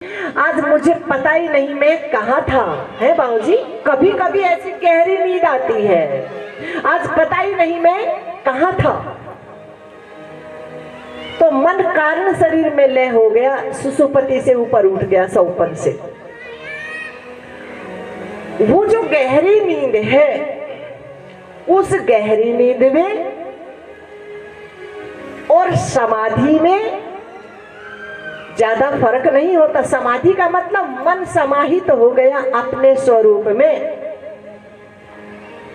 आज मुझे पता ही नहीं मैं कहाँ था, है बाबूजी। कभी कभी ऐसी गहरी नींद आती है, आज पता ही नहीं मैं कहाँ था। तो मन कारण शरीर में लय हो गया, सुसुपति से ऊपर उठ गया, सौपन से। वो जो गहरी नींद है, उस गहरी नींद में और समाधि में ज्यादा फर्क नहीं होता। समाधि का मतलब मन समाहित हो गया अपने स्वरूप में।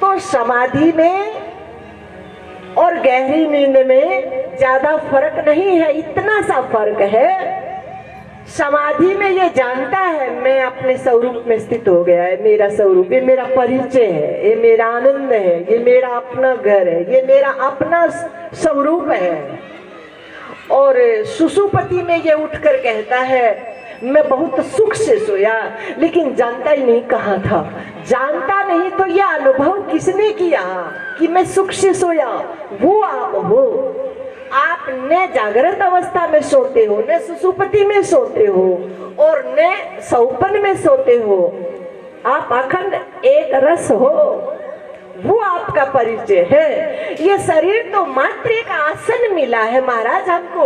तो समाधि में और गहरी नींद में ज्यादा फर्क नहीं है, इतना सा फर्क है। समाधि में ये जानता है मैं अपने स्वरूप में स्थित हो गया है, मेरा स्वरूप, ये मेरा परिचय है, ये मेरा आनंद है, ये मेरा अपना घर है, ये मेरा अपना स्वरूप है। और सुसुपति में ये उठकर कहता है मैं बहुत सुख से सोया, लेकिन जानता ही नहीं कहाँ था। जानता नहीं तो यह अनुभव किसने किया कि मैं सुख से सोया? वो आप हो। आप न जागृत अवस्था में सोते हो, न सुसुपति में सोते हो, और न सौपन में सोते हो। आप अखंड एक रस हो, वो आपका परिचय है। ये शरीर तो मात्र एक आसन मिला है महाराज हमको।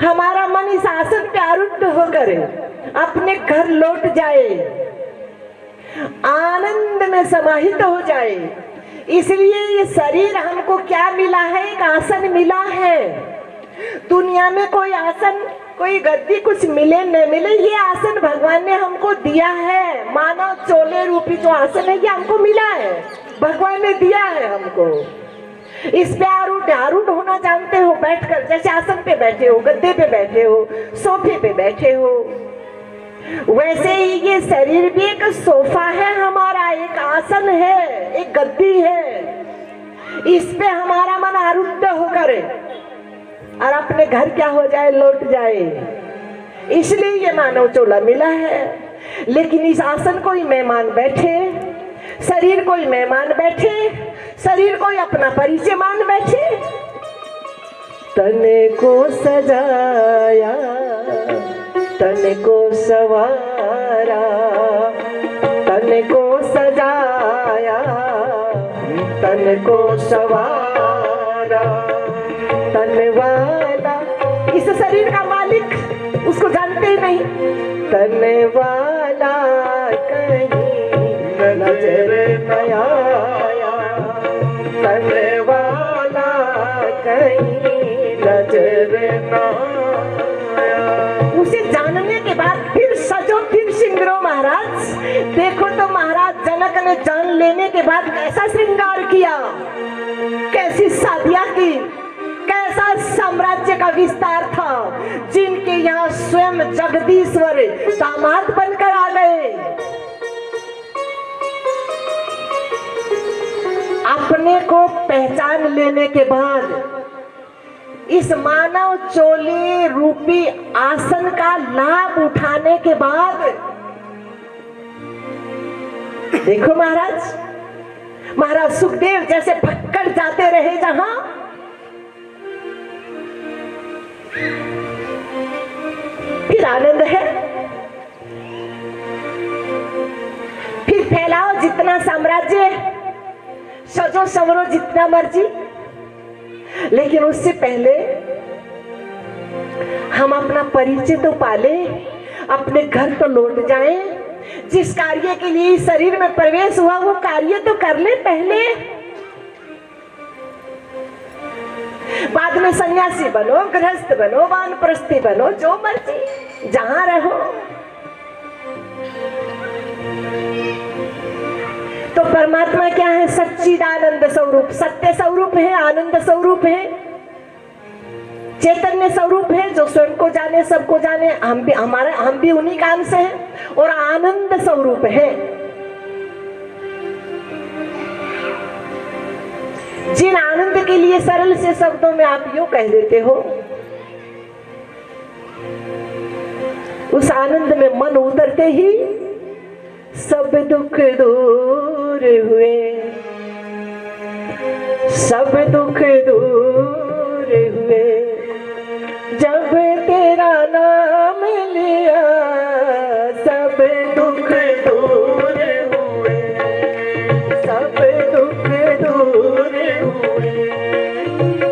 हमारा मन इस आसन पे आरूढ़ होकर अपने घर लौट जाए, आनंद में समाहित हो जाए। इसलिए ये शरीर हमको क्या मिला है? एक आसन मिला है। दुनिया में कोई आसन, कोई गद्दी कुछ मिले न मिले, ये आसन भगवान ने हमको दिया है। मानव चोले रूपी जो आसन है ये हमको मिला है, भगवान ने दिया है हमको। इस पे आरूढ़ होना जानते हो, बैठकर, जैसे आसन पे बैठे हो, गद्दे पे बैठे हो, सोफे पे बैठे हो, वैसे ही ये शरीर भी एक सोफा है हमारा, एक आसन है, एक गद्दी है। इस पे हमारा मन आरूढ़ होकर और अपने घर क्या हो जाए, लौट जाए। इसलिए ये मानव चोला मिला है। लेकिन इस आसन कोई मेहमान बैठे, शरीर कोई मेहमान बैठे, शरीर कोई अपना परिचय मान बैठे। तन को सजाया, तन को सवारा, तन को सजाया, तन को सवारा, तन वाला। इस शरीर का मालिक उसको जानते ही नहीं। तन वाला कहीं नजर न आया, तन वाला कहीं नजर न आया। उसे जानने के बाद फिर सजो, फिर श्रृंगारो महाराज। देखो तो महाराज जनक ने जान लेने के बाद कैसा श्रृंगार किया, कैसी शादियां की, कैसा साम्राज्य का विस्तार था। जिनके यहाँ स्वयं जगदीश्वर दामाद बनकर आ गए। अपने को पहचान लेने के बाद इस मानव चोले रूपी आसन का लाभ उठाने के बाद देखो महाराज सुखदेव जैसे भक्कड़ जाते रहे जहां, फिर आनंद है। फिर फैलाओ जितना साम्राज्य, सजो संवरो जितना मर्जी। लेकिन उससे पहले हम अपना परिचय तो पाले, अपने घर तो लौट जाएं। जिस कार्य के लिए शरीर में प्रवेश हुआ वो कार्य तो कर ले पहले। बाद में सन्यासी बनो, गृहस्थ बनो, वानप्रस्थी बनो, जो मर्जी जहां रहो। तो परमात्मा क्या है? सच्चिदानंद स्वरूप, सत्य स्वरूप है, आनंद स्वरूप है, चैतन्य स्वरूप है, जो स्वयं को जाने, सबको जाने। हम भी उन्हीं का अंश हैं और आनंद स्वरूप है। जिन आनंद के लिए सरल से शब्दों में आप यूं कह देते हो, उस आनंद में मन उतरते ही सब दुख दूर हुए, सब दुख दूर हुए। जब तेरा नाम लिया दुख दूर हुए, सब दुख दूर हुए,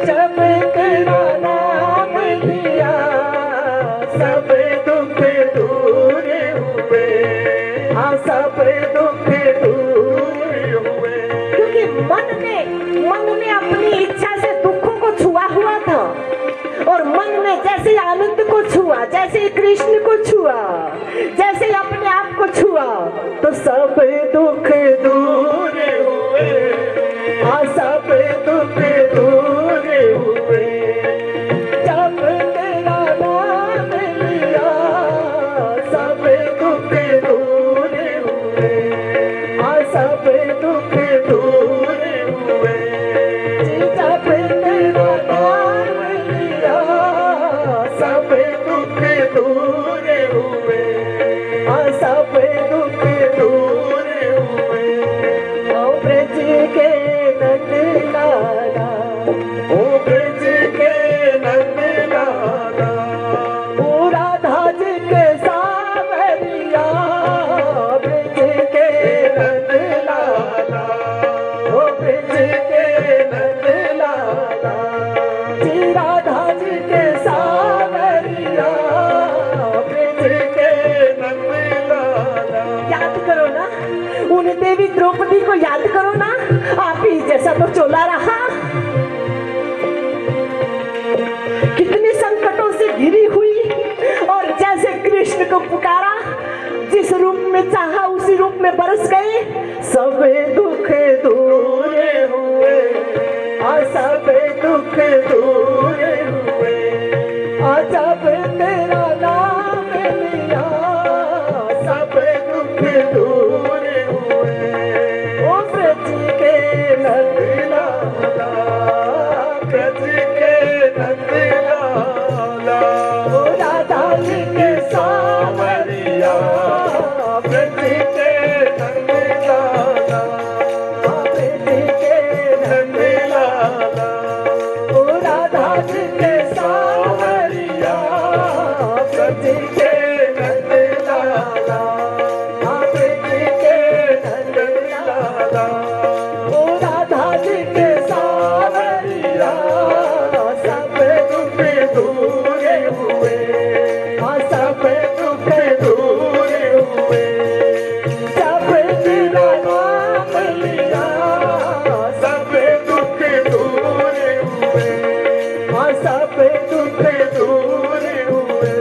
जब तेरा नाम लिया, सब दुख दूर हुए, हाँ सब दुख दूर हुए। क्योंकि मन में अपनी इच्छा से दुखों को छुआ हुआ था, और मन में जैसे आनंद को छुआ, जैसे कृष्ण को छुआ, जैसे अपने आप को छुआ, तो सब दुख दूर हुए, हाँ सब दुख दूर हुए, जब तेरा नाम लिया, सब दुख दूर हुए, हाँ सब दुख दूर हुए, जब तेरा नाम लिया, सब दुख दूर हुए, हाँ सब दुख दूर हुए। ओ ब्रज के नंद लाला, ओ ब्रज के नंद लाला, ओ राधा जी के सावरिया, ब्रज के नंद लाला, ओ ब्रज के नंद लाला, जी राधा जी के सावरिया, ब्रज के नंद लाला। याद करो ना, उन देवी द्रौपदी को याद करो ना, आप ही जैसा तो चोला रहा, कितने संकटों से घिरी हुई, और जैसे कृष्ण को पुकारा, जिस रूप में चाहा उसी रूप में बरस गए, सब दुख दूर हुए, आ सब दुख दूर हुए, आ जब तेरा नाम लिया, सब दुख दूर हुए। ओ ब्रज के नंद लाला, ब्रज के नंद लाला, ओ राधा जी के सावरिया, ब्रज के नंद लाला, ब्रज के नंद लाला, ओ राधा जी के सावरिया, ब्रज के नंद लाला, ब्रज के नंद लाला, ओ राधा जी के सावरिया, सब दुख दूर हुए, हाँ सब दुख दूर हुए, जब तेरा नाम लिया, सब दुख दूर हुए, हाँ सब दुख दूर हुए,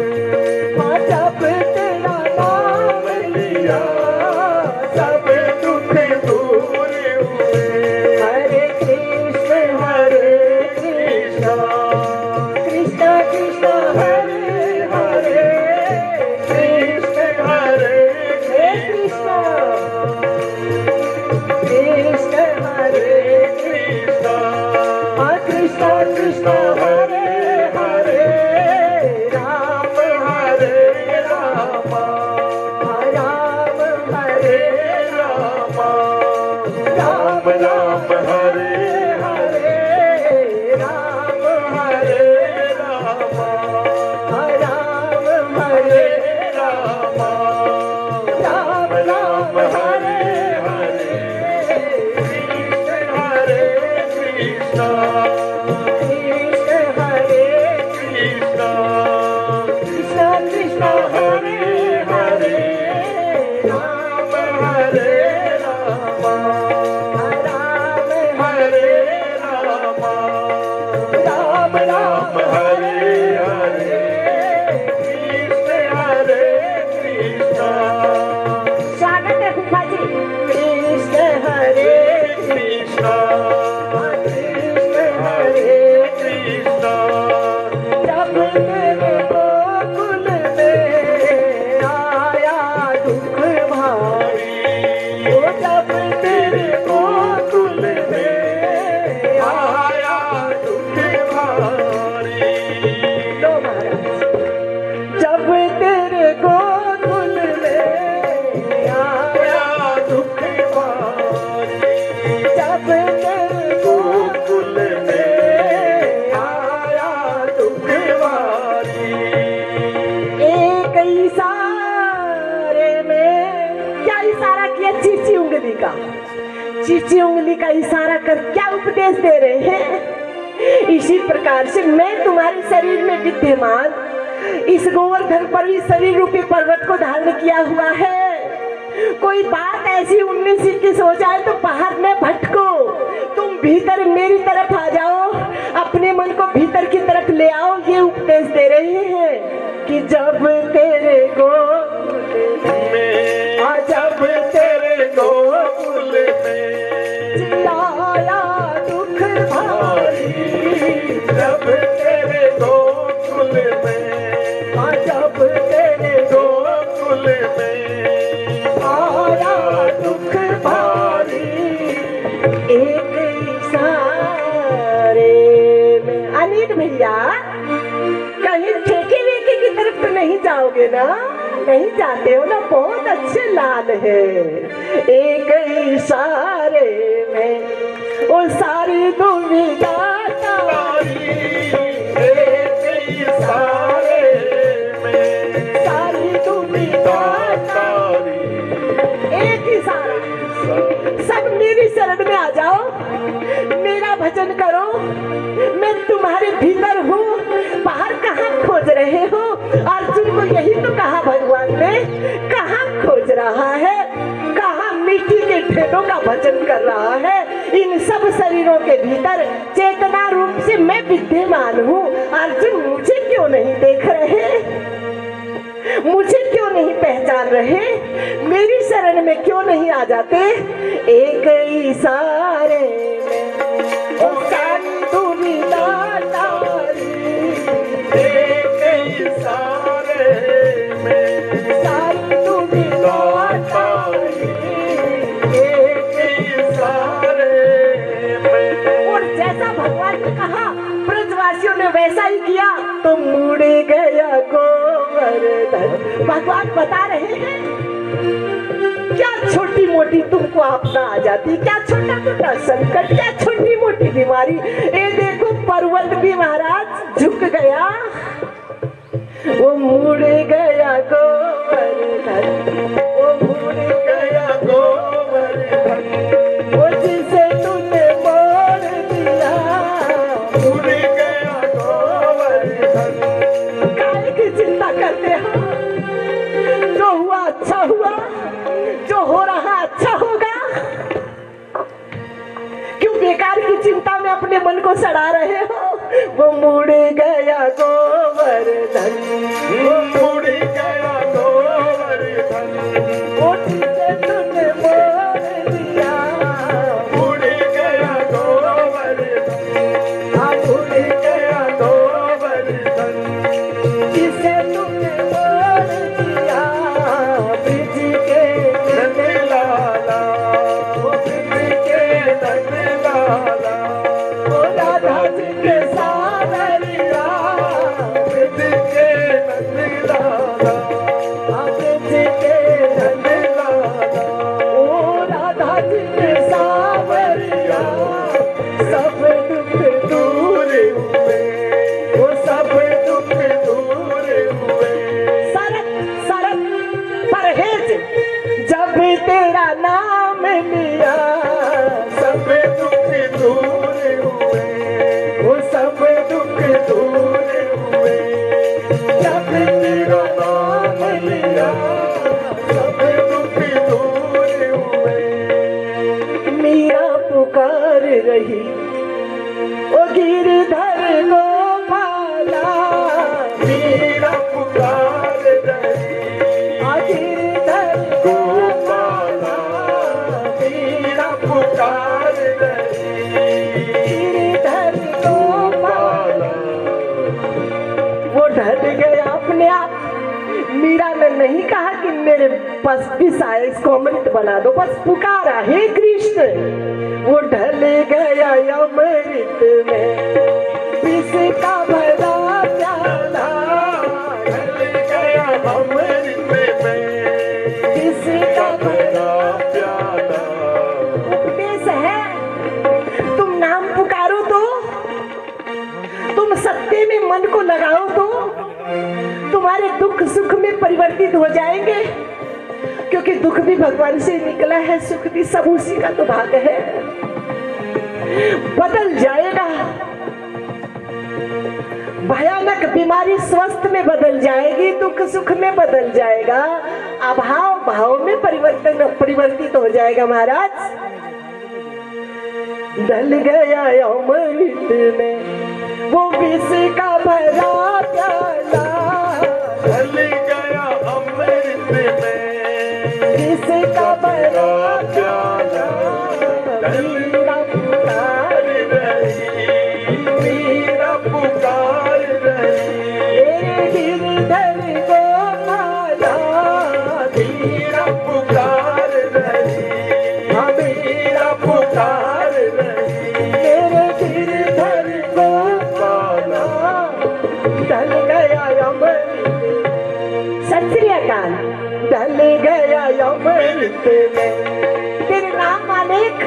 हाँ जब तेरा नाम लिया, सब दुख दूर हुए। हरे कृष्ण कृष्ण कृष्ण हरे हरे, कृष्ण हरे हे कृष्ण कृष्ण हरे कृष्ण, हाँ कृष्ण कृष्ण हरे हरे, राम हरे राम, राम हरे राम, राम राम हरे हरे, राम हरे राम, राम हरे राम, राम राम हरे हरे, कृष्ण हरे कृष्ण, कृष्ण हरे कृष्ण, कृष्ण कृष्ण हरे हरे, राम हरे राम, राम हरे राम, राम राम हरे हरे, कृष्ण हरे कृष्ण, चीची उंगली का, चीची उंगली का इशारा कर क्या उपदेश दे रहे हैं? इसी प्रकार से मैं तुम्हारे शरीर में विद्यमान इस गोवर्धन पर भी शरीर रूपी पर्वत को धारण किया हुआ है। कोई बात ऐसी 19-21 हो जाए तो बाहर में भटको, तुम भीतर मेरी तरफ आ जाओ, अपने मन को भीतर की तरफ ले आओ। ये उपदेश दे रहे हैं कि जब तेरे गोकुल में, जब तेरे गोकुल में आया दुख भारी, जब तेरे गोकुल में, जब तेरे गोकुल में आया दुख भारी, एक इशारे में। अनिल भैया कहीं ठेके वेके की तरफ तो नहीं जाओगे ना? नहीं जाते हो ना, बहुत अच्छे लाल है। एक इशारे में वो सारी दुविधा तारी, एक इशारे में सारी दुविधा तारी, एक इशारा, सब मेरी शरण में आ जाओ, मेरा भजन करो, मैं तुम्हारे भीतर हूँ, बाहर कहाँ खोज रहे हो? अर्जुन को यही तो कहा भगवान ने, कहाँ खोज रहा है, कहाँ मिट्टी के ढेरों का भजन कर रहा है? इन सब शरीरों के भीतर चेतना रूप से मैं विद्यमान हूँ। अर्जुन मुझे क्यों नहीं देख रहे, मुझे क्यों नहीं पहचान रहे, मेरी शरण में क्यों नहीं आ जाते? एक इशारे में ओ सारी दुविधा तारी, एक इशारे में सारी दुविधा तारी, एक इशारे में। और जैसा भगवान ने कहा ब्रजवासियों ने वैसा ही किया तो मुड़ गया गोवर्धन। भगवान बता रहे हैं क्या छोटी मोटी तुमको आपदा आ जाती, क्या छोटा मोटा संकट, क्या छोटी मोटी बीमारी, ये देखो पर्वत भी महाराज झुक गया, वो मुड़ गया गोवर्धन, वो मुड़ गया गोवर्धन, वो जिसे तूने मोड़ दिया, उड़ गया गोवर्धन। काहे की चिंता करते हो? जो हुआ अच्छा हुआ, जो हो रहा अच्छा होगा। क्यों बेकार की चिंता में अपने मन को सड़ा रहे हो? वो मुड़ गया गोवर्धन, वो उड़ गया गोवर्धन, वो जिसे तूने मोड़ दिया, उड़ गया गोवर्धन, उड़ गया गोवर्धन। जिसे तूने मोड़ दिया, ब्रिज के नंदलाला, वो ब्रिज के नंदलाला, वो राधा जी के सावरिया, ब्रिज के नंदलाला, ब्रिज के नंदलाला, ओ राधा जी के सावरिया, सब दुख दूर हुए, वो सब दुख दूर हुए। सरत सरत परहेज जब तेरा नाम लिया, सब दुख दूर हुए, वो सब दुख दूर हुए। जब तेरा नाम लिया, सब दुख दूर हुए। मीरा पुकार रही ओ गिरधर गोपाला, मीरा पुकार रही गिरधर गोपाला, मीरा पुकार रही गिरधर गोपाला। वो डर गया अपने आप। मीरा ने नहीं कहा कि मेरे पास विष आए, इसको अमृत बना दो, बस पुकारा हे कृष्ण। वो ढल गया अमृत में, विष का भरा प्याला, ढल गया अमृत में, विष का भरा प्याला। उपदेश है, तुम नाम पुकारो तो, तुम सत्य में मन को लगाओ तो तुम्हारे दुख सुख में परिवर्तित हो जाएंगे। क्योंकि दुख भी भगवान से निकला है, सुख भी सब उसी का तो भाग है। बदल जाएगा, भयानक बीमारी स्वस्थ में बदल जाएगी, दुख सुख में बदल जाएगा, अभाव भाव में परिवर्तित हो जाएगा महाराज। ढल गया अमृत में वो विष का भरा प्याला, ढल गया अमृत में विष का भरा प्याला, मीरा पुकार रही, मीरा पुकार रही, गिरधर गोपाला, मीरा पुकार रही, मीरा पुकार रही, मेरे गिरधर गोपाला, ढल गया अमृत। सत श्री अकाल। ढल गया अमृत में, तेरे नाम अनेक,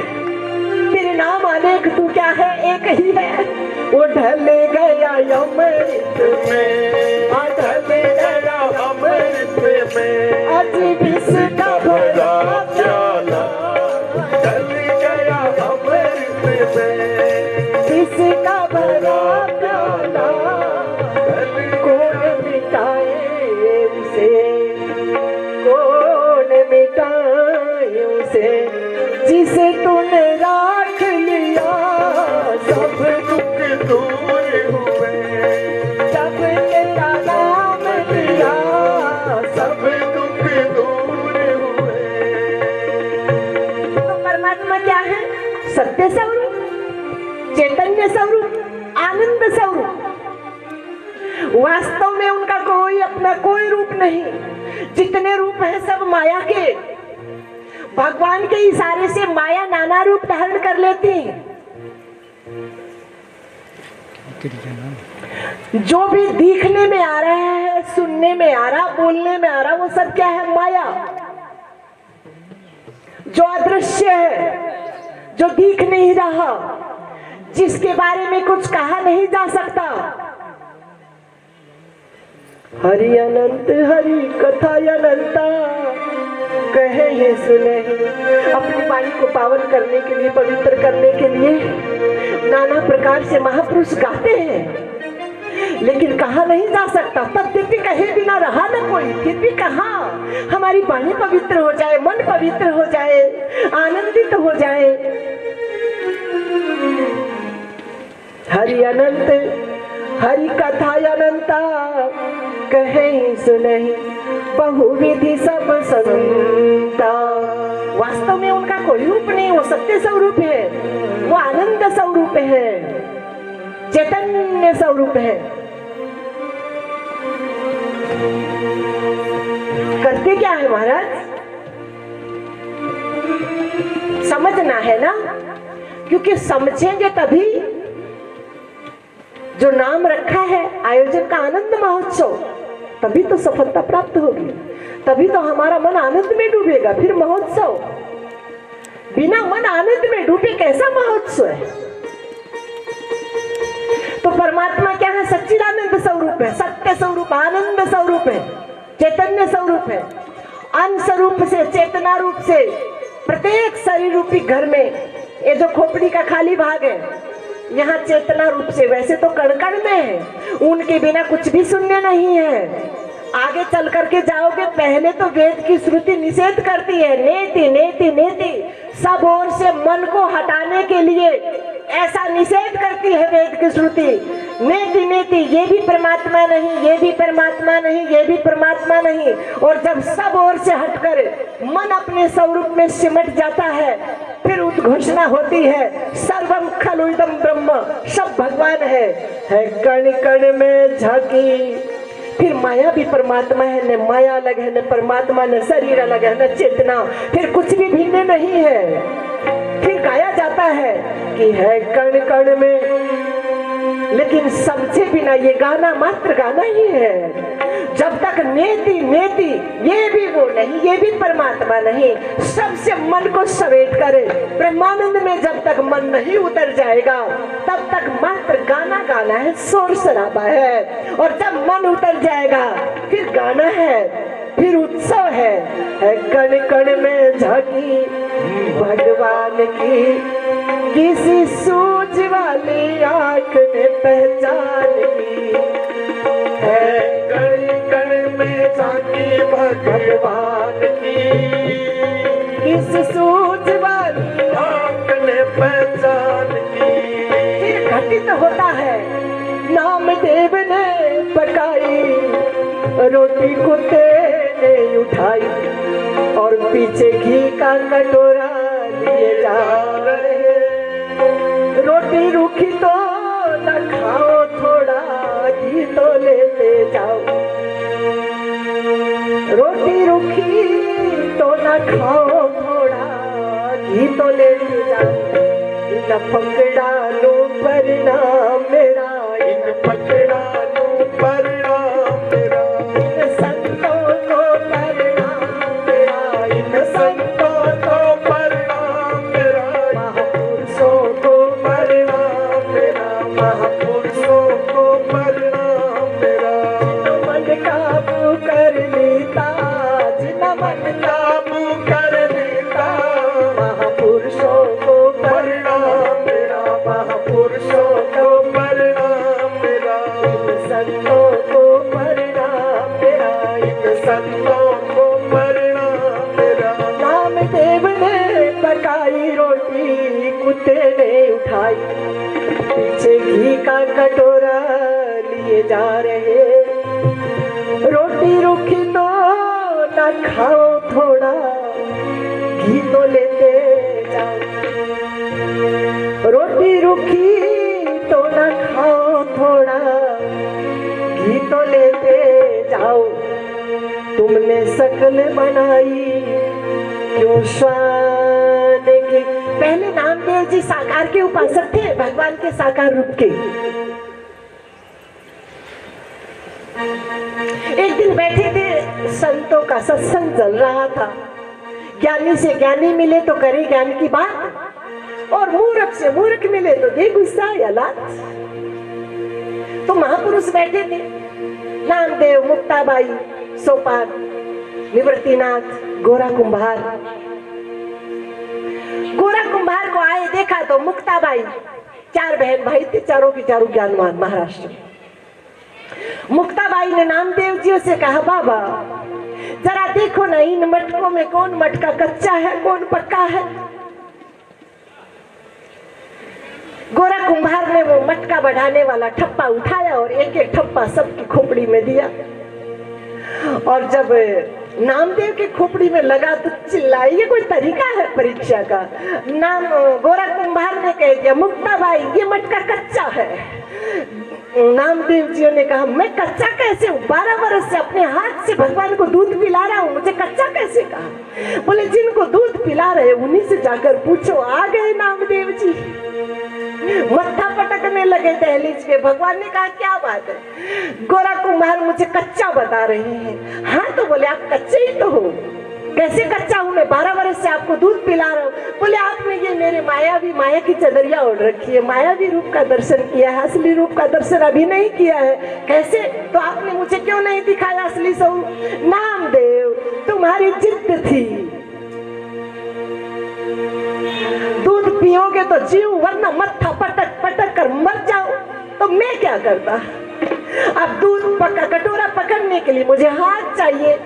तेरे नाम अनेक, तू क्या है, एक ही है। वो ढल गया अमृत में, ढल गया अमृत में आज विष का भरा प्याला, ढल गया अमृत में विष का भरा प्याला, कौन मिटाए उसे, कौन मिटाए उसे, जिसे तूने राख लिया। सब दुख दूर हुए, जब तेरा नाम लिया, सब दुख दूर हुए। तो परमात्मा क्या है? सत्य स्वरूप, चैतन्य स्वरूप, आनंद स्वरूप। वास्तव में उनका कोई अपना कोई रूप नहीं, जितने रूप हैं सब माया के। भगवान के इशारे से माया नाना रूप धारण कर लेती है। जो भी दिखने में आ रहा है, सुनने में आ रहा, बोलने में आ रहा, वो सब क्या है? माया। जो अदृश्य है, जो दिख नहीं रहा, जिसके बारे में कुछ कहा नहीं जा सकता। हरि अनंत हरि कथा अनंता, कहे ये सुने। अपनी वाणी को पावन करने के लिए, पवित्र करने के लिए नाना प्रकार से महापुरुष गाते हैं, लेकिन कहा नहीं जा सकता। तब भी कहे बिना रहा न कोई, फिर भी कहा हमारी वाणी पवित्र हो जाए, मन पवित्र हो जाए, आनंदित हो जाए। हरि अनंत हरि कथा अनंता, कहे सुनहि बहुविधि सब संता। वास्तव में उनका कोई रूप नहीं, वो सत्य स्वरूप है, वो आनंद स्वरूप है, चैतन्य स्वरूप है। करते क्या है महाराज? समझना है ना, क्योंकि समझेंगे तभी। जो नाम रखा है आयोजन का आनंद महोत्सव, तभी तो सफलता प्राप्त होगी, तभी तो हमारा मन आनंद में डूबेगा। फिर महोत्सव, बिना मन आनंद में डूबे कैसा महोत्सव है? तो परमात्मा क्या है? सच्चिदानंद स्वरूप है, सत्य स्वरूप, आनंद स्वरूप है, चैतन्य स्वरूप है। अन्न स्वरूप से, चेतना रूप से, प्रत्येक शरीर रूपी घर में, ये जो खोपड़ी का खाली भाग है, यहाँ चेतना रूप से, वैसे तो कण कण में है, उनके बिना कुछ भी शून्य नहीं है। आगे चल करके जाओगे, पहले तो वेद की श्रुति निषेध करती है, नेति नेति नेति, सब ओर से मन को हटाने के लिए ऐसा निषेध करती है वेद की श्रुति। नेति नेति, ये भी परमात्मा नहीं, ये भी परमात्मा नहीं, ये भी परमात्मा नहीं। और जब सब ओर से हटकर मन अपने स्वरूप में सिमट जाता है, फिर उद्घोषणा होती है, सर्वम खलु इदं ब्रह्म, सब भगवान है कण कण में झांकी। फिर माया भी परमात्मा है, न माया अलग है, न परमात्मा, न शरीर अलग है, न चेतना, फिर कुछ भी भिन्न नहीं है। फिर गाया जाता है कि है कण कण में, लेकिन समझे बिना ये गाना मात्र गाना ही है। जब तक नेति नेति, ये भी वो नहीं, ये भी परमात्मा नहीं, सबसे मन को समेट करे ब्रह्मानंद में जब तक मन नहीं उतर जाएगा, तब तक मात्र गाना गाना है, शोर शराबा है। और जब मन उतर जाएगा, फिर गाना है, फिर उत्सव है कण कण में झांकी भगवान की, किसी सूझ वाली आंख ने पहचान की है। कण कण में झांकी भगवान की, किसी सूझ वाली आंख ने पहचान की। फिर घटित होता है नामदेव ने पकाई रोटी कुत्ते ने उठाई और पीछे घी का कटोरा लिए जा रहे। रोटी रूखी तो न खाओ थोड़ा घी तो लेते जाओ, रोटी रूखी तो न खाओ थोड़ा घी तो लेते जाओ। इन पकड़ा लो परिणाम मेरा, इन पकड़ा लो परिणाम मेरा, इन संतों को परिणाम मेरा, इन संतों को परिणाम मेरा, महापुरुषों को परिणाम मेरा, महापुरुषों को परिणाम मेरा। मन काबू कर लेता, जिन मन काबू कर लेता, महापुरुषों को परिणाम मेरा, महापुरुषों को परिणाम मेरा, संतों को परिणाम मेरा, इन संतों को परिणाम मेरा। नामदेव ने पकाई रोटी कुत्ते ने उठाई, पीछे घी का कटोरा लिए जा रहे। रोटी रूखी तो न खाओ थोड़ा घी तो लेते जाओ, रोटी रूखी तो न खाओ थोड़ा घी तो लेते जाओ। तुमने शकल बनाई क्यों श्वान की। पहले नामदेव जी साकार के उपासक थे, भगवान के साकार रूप के। एक दिन बैठे थे, संतों का सत्संग चल रहा था। ज्ञानी से ज्ञानी मिले तो करे ज्ञान की बात, और मूर्ख से मूर्ख मिले तो दे गुस्सा या लात। तो महापुरुष बैठे थे, नामदेव, मुक्ताबाई, सोपान, निवृत्तिनाथ, गोरा कुंभार। गोरा कुंभार को आए देखा तो मुक्ताबाई, 4 बहन भाई थे, चारों की चारों ज्ञानवान महाराष्ट्र। मुक्ताबाई ने नामदेव जी से कहा, बाबा जरा देखो ना इन मटकों में कौन मटका कच्चा है कौन पक्का है। गोरा कुंभार ने वो मटका बढ़ाने वाला ठप्पा उठाया और एक एक ठप्पा सबकी खोपड़ी में दिया, और जब नामदेव की खोपड़ी में लगा तो चिल्लाई। ये कोई तरीका है परीक्षा का। गोरा कुंभार ने कह दिया, मुक्ताबाई ये मटका कच्चा है। नामदेव जी ने कहा, मैं कच्चा कैसे हूँ? 12 वर्ष से अपने हाथ से भगवान को दूध पिला रहा हूँ, मुझे कच्चा कैसे कहा? बोले जिनको दूध पिला रहे उन्हीं से जाकर पूछो। आ गए नामदेव जी, मत्था पटकने लगे दहलीज पे। भगवान ने कहा, क्या बात है? गोरा कुम्हार मुझे कच्चा बता रहे हैं। हाँ, तो बोले आप कच्चे ही तो हो। कैसे कच्चा हूँ मैं? 12 वर्ष से आपको दूध पिला रहा हूँ। बोले आपने ये मेरे माया की चदरिया ओढ़ रखी है, मायावी रूप का दर्शन किया है, असली रूप का दर्शन अभी नहीं किया है। कैसे? तो आपने मुझे क्यों नहीं दिखाया असली स्वरूप? नामदेव, तुम्हारी जिद थी, दूध पियोगे तो जीव, वरना मत्था पटक पटक कर मर जाओ। तो मैं क्या करता? अब दूध कटोरा पकड़ने के लिए मुझे हाथ चाहिए,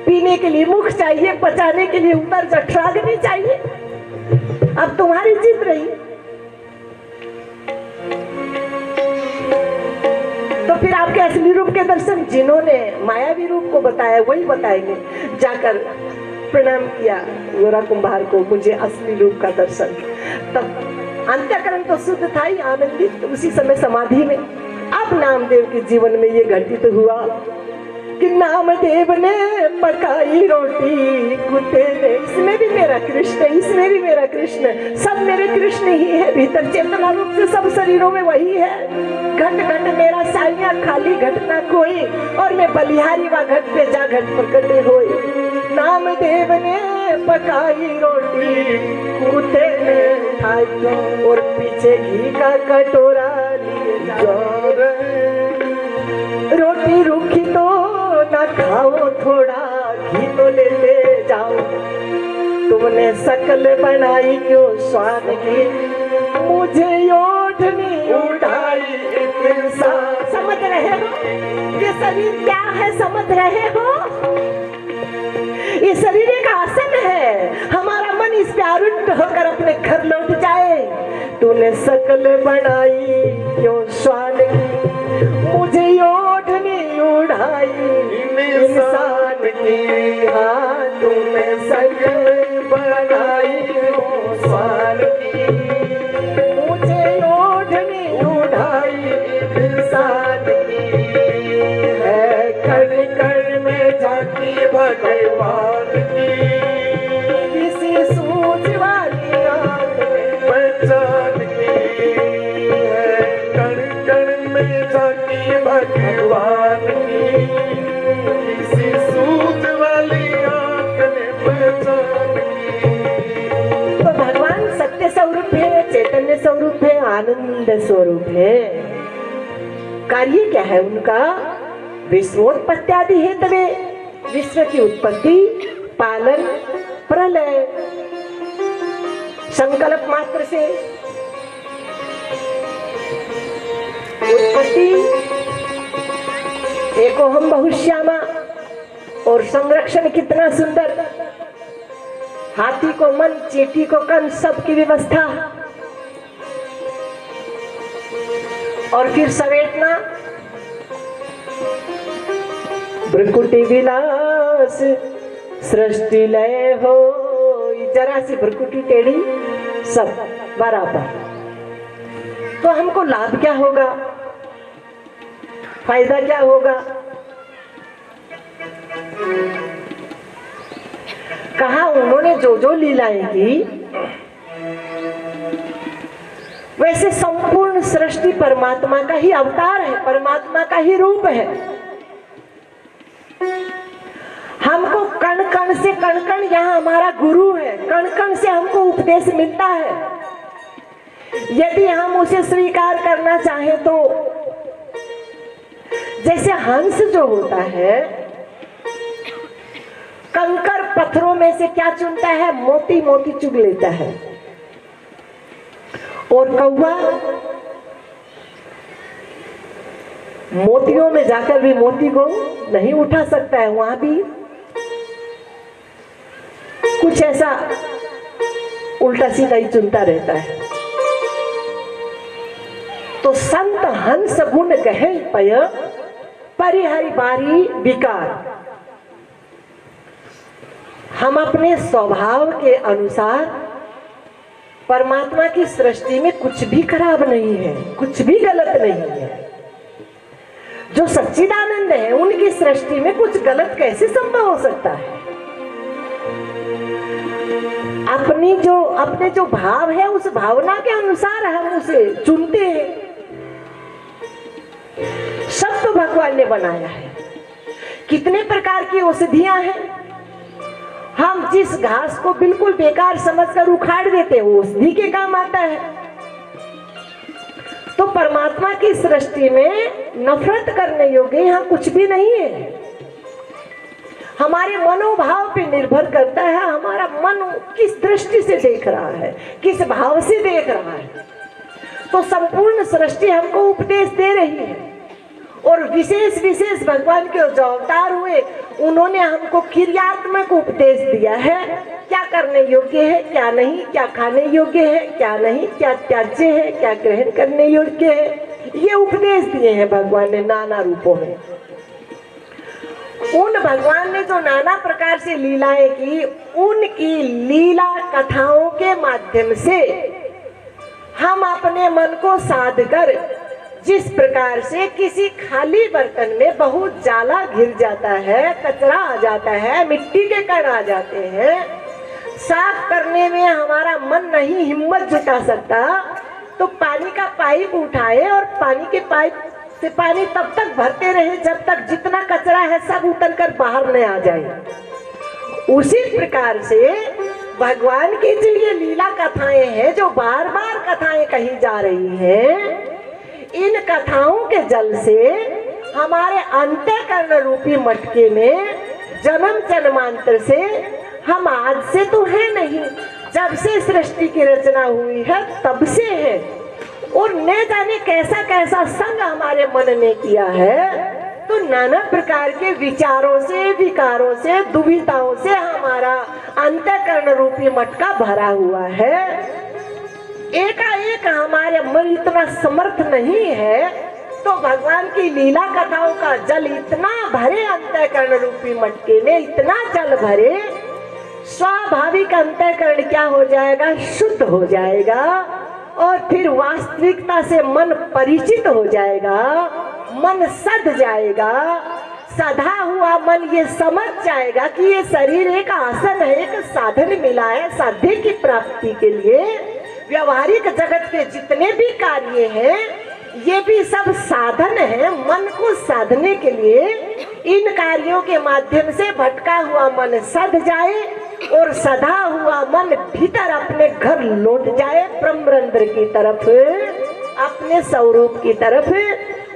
पीने के लिए मुख चाहिए, पचाने के लिए ऊपर जठराग्नि चाहिए। अब तुम्हारी जिद रही तो फिर आपके असली रूप के दर्शन जिन्होंने मायावी रूप को बताया वही बताएंगे। जाकर प्रणाम किया गोरा कुंभार को, मुझे असली रूप का दर्शन। तब अंतःकरण तो शुद्ध था ही, आनंदित, उसी समय समाधि में। अब नामदेव के जीवन में ये घटित हुआ कि नामदेव ने पकाई रोटी कुत्ते ने। इसमें भी मेरा कृष्ण, इसमें भी मेरा कृष्ण, सब मेरे कृष्ण ही है। भीतर चेतना रूप से सब शरीरों में वही है। घट घट मेरा साइया, खाली घट ना कोई, और मैं बलिहारी व घट पे जा घट प्रकटे होए। नामदेव ने पकाई रोटी कुत्ते ने खाई, और पीछे घी का कटोरा लिए जा रहे। रोटी रूखी तो ना खाओ थोड़ा तूने शकल बनाई क्यों स्वान की, मुझे ओढ़नी उठाई इंसान। समझ रहे हो ये शरीर क्या है, समझ रहे हो? ये शरीर एक आसन है, हमारा मन इस पे आरूढ़ होकर अपने घर लौट जाए। तूने शकल बनाई क्यों स्वान की, मुझे ओढ़नी उड़ाई इंसान की। हाँ तूने शकल बनाई क्यों स्वान की, मुझे ओढ़नी उड़ाई इंसान की। है कण कण में झांकी भगवान की, किसी सूझ वाली आँख में पहचान की है। कण कण में झांकी भगवान की, किसी सूझ वाली आँख ने पहचान की। तो भगवान सत्य स्वरूप है, चैतन्य स्वरूप है, आनंद स्वरूप है। कार्य क्या है उनका? विश्वोत्पत्त्यादि है तवे, विश्व की उत्पत्ति, पालन, प्रलय, संकल्प मात्र से उत्पत्ति, एको हम बहुश्यामा, और संरक्षण कितना सुंदर, हाथी को मन, चींटी को कन, सबकी व्यवस्था, और फिर समेटना, भ्रकुटी विलास सृष्टि लय हो, जरा सी भ्रकुटी टेढ़ी सब बराबर। तो हमको लाभ क्या होगा, फायदा क्या होगा? कहा उन्होंने जो जो लीलाएं की, वैसे संपूर्ण सृष्टि परमात्मा का ही अवतार है, परमात्मा का ही रूप है। हमको कण कण से, कण कण यहाँ हमारा गुरु है, कण कण से हमको उपदेश मिलता है। यदि हम उसे स्वीकार करना चाहें तो, जैसे हंस जो होता है, कंकर पत्थरों में से क्या चुनता है? मोती मोती चुग लेता है। और कौवा मोतियों में जाकर भी मोती को नहीं उठा सकता है, वहां भी कुछ ऐसा उल्टा सीधा ही चुनता रहता है। तो संत हंस गुण कहे पय, परिहरि बारी विकार। हम अपने स्वभाव के अनुसार परमात्मा की सृष्टि में कुछ भी खराब नहीं है, कुछ भी गलत नहीं है। जो सच्चिदानंद है उनकी सृष्टि में कुछ गलत कैसे संभव हो सकता है? अपने जो भाव है उस भावना के अनुसार हम उसे चुनते हैं। सब तो भगवान ने बनाया है। कितने प्रकार की औषधियां हैं, हम जिस घास को बिल्कुल बेकार समझकर उखाड़ देते हैं वो औषधि के काम आता है। तो परमात्मा की सृष्टि में नफरत करने योग्य यहाँ कुछ भी नहीं है। हमारे मनोभाव पे निर्भर करता है, हमारा मन किस दृष्टि से देख रहा है, किस भाव से देख रहा है। तो संपूर्ण सृष्टि हमको उपदेश दे रही है। और विशेष विशेष भगवान के जो अवतार हुए उन्होंने हमको क्रियात्मक उपदेश दिया है, क्या करने योग्य है, क्या नहीं, क्या खाने योग्य है, क्या नहीं, क्या त्याज्य है, क्या ग्रहण करने योग्य है। ये उपदेश दिए हैं भगवान ने नाना रूपों में। उन भगवान ने जो नाना प्रकार से लीलाएं की, उनकी लीला कथाओं के माध्यम से हम अपने मन को साध कर, जिस प्रकार से किसी खाली बर्तन में बहुत जाला घिर जाता है, कचरा आ जाता है, मिट्टी के कण आ जाते हैं, साफ करने में हमारा मन नहीं हिम्मत जुटा सकता, तो पानी का पाइप उठाए और पानी के पाइप से पानी तब तक भरते रहे जब तक जितना कचरा है सब उतर कर बाहर न आ जाए। उसी प्रकार से भगवान की जो ये लीला कथाएं हैं, जो बार बार कथाएं कही जा रही हैं, इन कथाओं के जल से हमारे अंतःकरण रूपी मटके में जन्म जन्मांतर से हम आज से तो है नहीं, जब से सृष्टि की रचना हुई है तब से है। और न जाने कैसा कैसा संग हमारे मन में किया है, तो नाना प्रकार के विचारों से, विकारों से, दुविधाओं से हमारा अंतःकरण रूपी मटका भरा हुआ है। एकाएक हमारे मन इतना समर्थ नहीं है, तो भगवान की लीला कथाओं का जल इतना भरे अंतःकरण रूपी मटके में, इतना जल भरे, स्वाभाविक अंतःकरण क्या हो जाएगा, शुद्ध हो जाएगा। और फिर वास्तविकता से मन परिचित हो जाएगा, मन सध जाएगा। सधा हुआ मन ये समझ जाएगा कि ये शरीर एक आसन है, एक साधन मिला है साध्य की प्राप्ति के लिए। व्यवहारिक जगत के जितने भी कार्य हैं, ये भी सब साधन है मन को साधने के लिए। इन कार्यों के माध्यम से भटका हुआ मन सध जाए और सधा हुआ मन भीतर अपने घर लौट जाए, ब्रह्मरंध्र की तरफ, अपने स्वरूप की तरफ,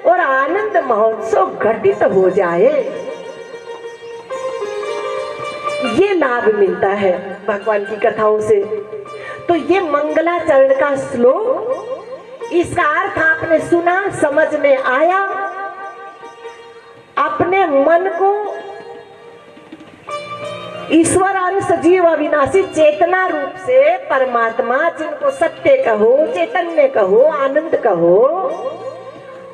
और आनंद महोत्सव घटित हो जाए। ये लाभ मिलता है भगवान की कथाओं से। तो ये मंगलाचरण का श्लोक, इसका अर्थ आपने सुना, समझ में आया। अपने मन को ईश्वर अंश जीव अविनाशी चेतना रूप से परमात्मा, जिनको सत्य कहो, चैतन्य कहो, आनंद कहो,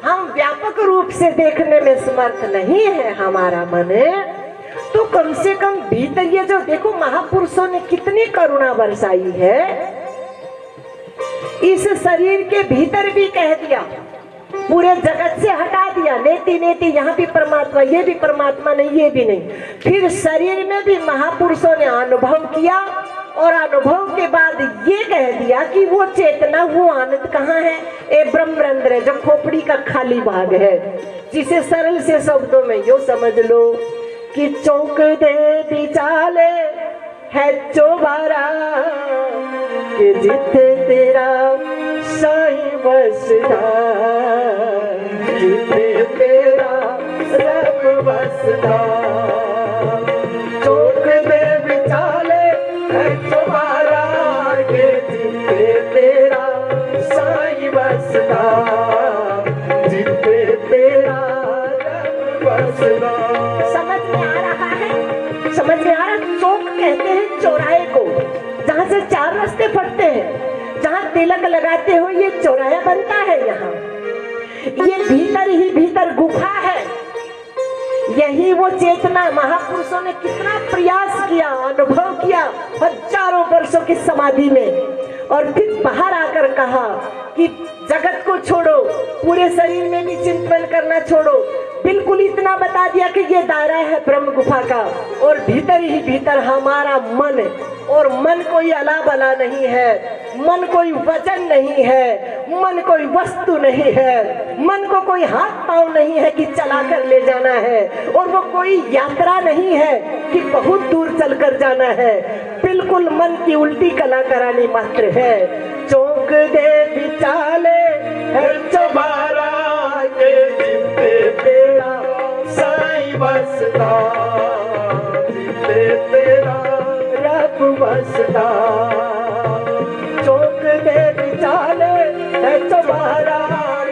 हम व्यापक रूप से देखने में समर्थ नहीं है हमारा मन, तो कम से कम भीतर ये जो देखो महापुरुषों ने कितनी करुणा बरसाई है। इस शरीर के भीतर भी कह दिया, पूरे जगत से हटा दिया, नेति नेति, यहाँ भी परमात्मा, ये भी परमात्मा नहीं, ये भी नहीं। फिर शरीर में भी महापुरुषों ने अनुभव किया, और अनुभव के बाद ये कह दिया कि वो चेतना, वो आनंद कहाँ है, ए ब्रह्मरंध्र है, जो खोपड़ी का खाली भाग है, जिसे सरल से शब्दों में यो समझ लो कि चौक दे बिचाले है चौबारा, कि जिथे तेरा साईं बसदा, जिथे तेरा रब बसदा। चौक दे बिचाले है चौबारा, के जिथे तेरा साईं बसदा, जिथे तेरा रब बसदा। समझ में आ रहा है? समझ में आ रहा? चौक कहते हैं चौराहे को, जहाँ से चार रास्ते पड़ते हैं, जहाँ तिलक लगाते हो ये चौराहा बनता है। यहाँ ये भीतर ही भीतर गुफा है, यही वो चेतना। महापुरुषों ने कितना प्रयास किया, अनुभव किया हजारों वर्षों की समाधि में, और फिर बाहर आकर कहा कि जगत को छोड़ो, पूरे शरीर में भी चिंतन करना छोड़ो। बिल्कुल इतना बता दिया कि ये दायरा है ब्रह्म गुफा का, और भीतर ही भीतर हमारा मन, और मन कोई अला बला नहीं है, मन कोई वचन नहीं है, मन कोई वस्तु नहीं है, मन को कोई हाथ पांव नहीं है कि चला कर ले जाना है, और वो कोई यात्रा नहीं है कि बहुत दूर चलकर जाना है। बिल्कुल मन की उल्टी कला करानी मात्र है। चौक दे बिचाले है चौबारा, के जिथे तेरा साईं बसदा, जिथे तेरा रब बसदा। चौक दे बिचाले है चौबारा,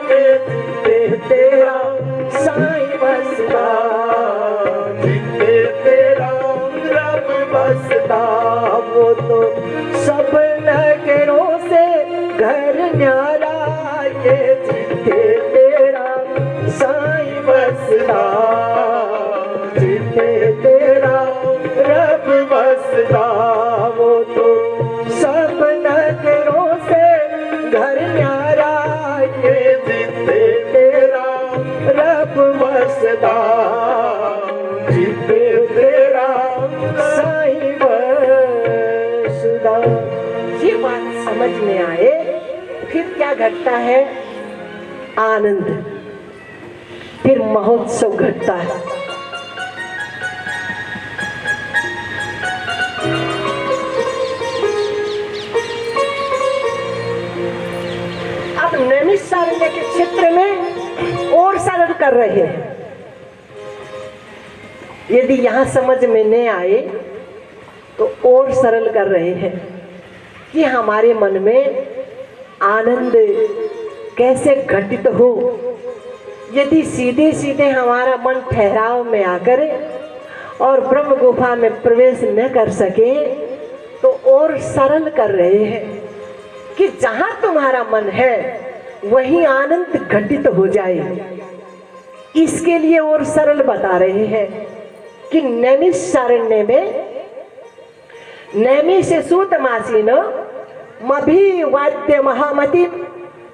के जिथे तेरा साईं बसदा, जिथे तेरा रब बसदा। वो तो सब नगरों से घर न्यारा, के जिथे तेरा साईं बसदा, जिथे तेरा रब बसदा। वो तो सब नगरों से घर न्यारा, के जिथे तेरा रब बसदा, जिथे तेरा साईं बसदा। ये बात समझ में आए, फिर क्या घटता है? आनंद, फिर महोत्सव घटता है। अब नैमिषारण्य के क्षेत्र में और सरल कर रहे हैं। यदि यहां समझ में नहीं आए तो और सरल कर रहे हैं कि हमारे मन में आनंद कैसे घटित हो। यदि सीधे सीधे हमारा मन ठहराव में आकर और ब्रह्म गुफा में प्रवेश न कर सके तो और सरल कर रहे हैं कि जहां तुम्हारा मन है वहीं आनंद घटित हो जाए। इसके लिए और सरल बता रहे हैं कि नैमिषारण्य में नैमिष सूतमासीन मभिवाद्य महामति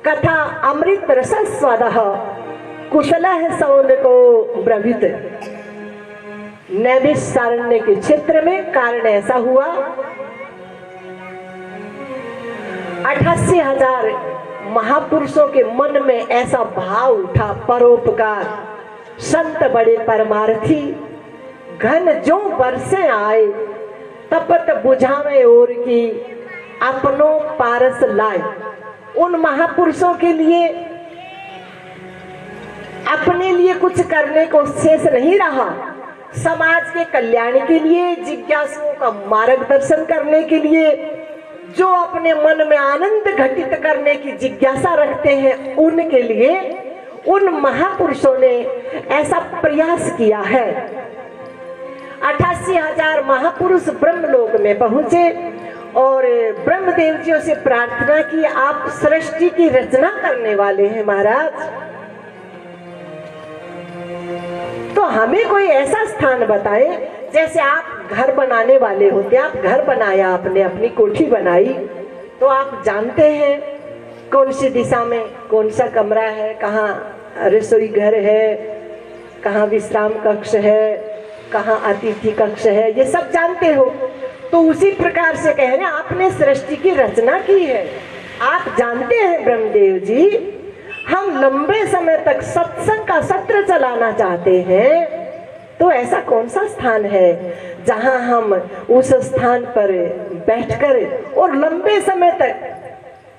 कथा अमृत रसस्वाद कुशलः सौनको ब्रवीत। नैमिषारण्य के क्षेत्र में कारण ऐसा हुआ, 88,000 महापुरुषों के मन में ऐसा भाव उठा, परोपकार, संत बड़े परमार्थी, घन जो बरसे आए, तपत बुझावे और की अपनों पारस लाए। उन महापुरुषों के लिए अपने लिए कुछ करने को शेष नहीं रहा। समाज के कल्याण के लिए, जिज्ञासुओं का मार्गदर्शन करने के लिए, जो अपने मन में आनंद घटित करने की जिज्ञासा रखते हैं, उनके लिए उन महापुरुषों ने ऐसा प्रयास किया है। 88,000 महापुरुष ब्रह्मलोक में पहुंचे और ब्रह्मदेव जी से प्रार्थना की, आप सृष्टि की रचना करने वाले हैं महाराज, तो हमें कोई ऐसा स्थान बताएं। जैसे आप घर बनाने वाले होते, आप घर बनाया, आपने अपनी कोठी बनाई, तो आप जानते हैं कौन सी दिशा में कौन सा कमरा है, कहाँ रसोई घर है, कहाँ विश्राम कक्ष है, कहाँ अतिथि कक्ष है, ये सब जानते हो। तो उसी प्रकार से कह रहे हैं, आपने सृष्टि की रचना की है, आप जानते हैं ब्रह्मदेव जी, हम लंबे समय तक सत्संग का सत्र चलाना चाहते हैं, तो ऐसा कौन सा स्थान है जहां हम उस स्थान पर बैठकर और लंबे समय तक,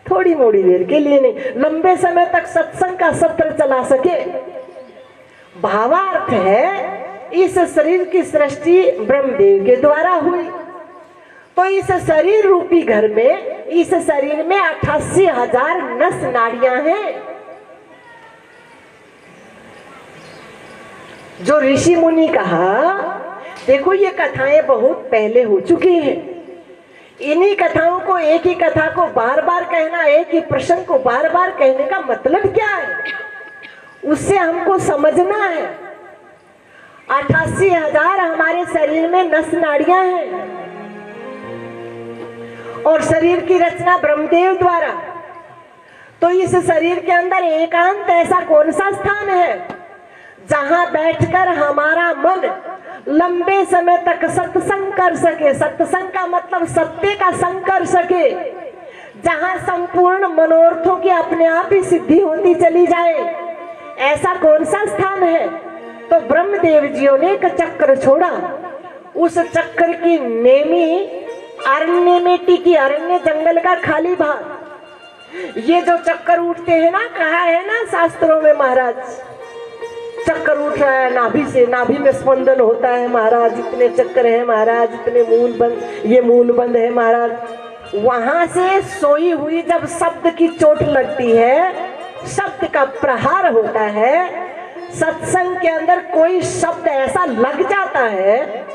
थोड़ी मोड़ी देर के लिए नहीं, लंबे समय तक सत्संग का सत्र चला सके। भावार्थ है इस शरीर की सृष्टि ब्रह्मदेव के द्वारा हुई, तो इस शरीर रूपी घर में, इस शरीर में 88,000 नस नाड़ियां हैं। जो ऋषि मुनि कहा, देखो ये कथाएं बहुत पहले हो चुकी हैं, इन्हीं कथाओं को, एक ही कथा को बार बार कहना, एक ही प्रसंग को बार बार कहने का मतलब क्या है, उससे हमको समझना है। 88,000 हमारे शरीर में नस नाड़ियां हैं और शरीर की रचना ब्रह्मदेव द्वारा। तो इस शरीर के अंदर एकांत ऐसा कौन सा स्थान है जहां बैठकर हमारा मन लंबे समय तक सत्संग कर सके। सत्संग का मतलब सत्य का संग कर सके, जहां संपूर्ण मनोरथों की अपने आप ही सिद्धि होती चली जाए। ऐसा कौन सा स्थान है? तो ब्रह्मदेव जियों ने एक चक्र छोड़ा, उस चक्र की नेमी अरण्य में टिकी, अरण्य जंगल का खाली भाग। ये जो चक्कर उठते हैं ना, कहा है ना शास्त्रों में महाराज, चक्कर उठ रहा है नाभि से, नाभि में स्पंदन होता है महाराज, इतने चक्कर है महाराज, इतने मूल बंद, ये मूल बंद है महाराज। वहां से सोई हुई जब शब्द की चोट लगती है, शब्द का प्रहार होता है, सत्संग के अंदर कोई शब्द ऐसा लग जाता है,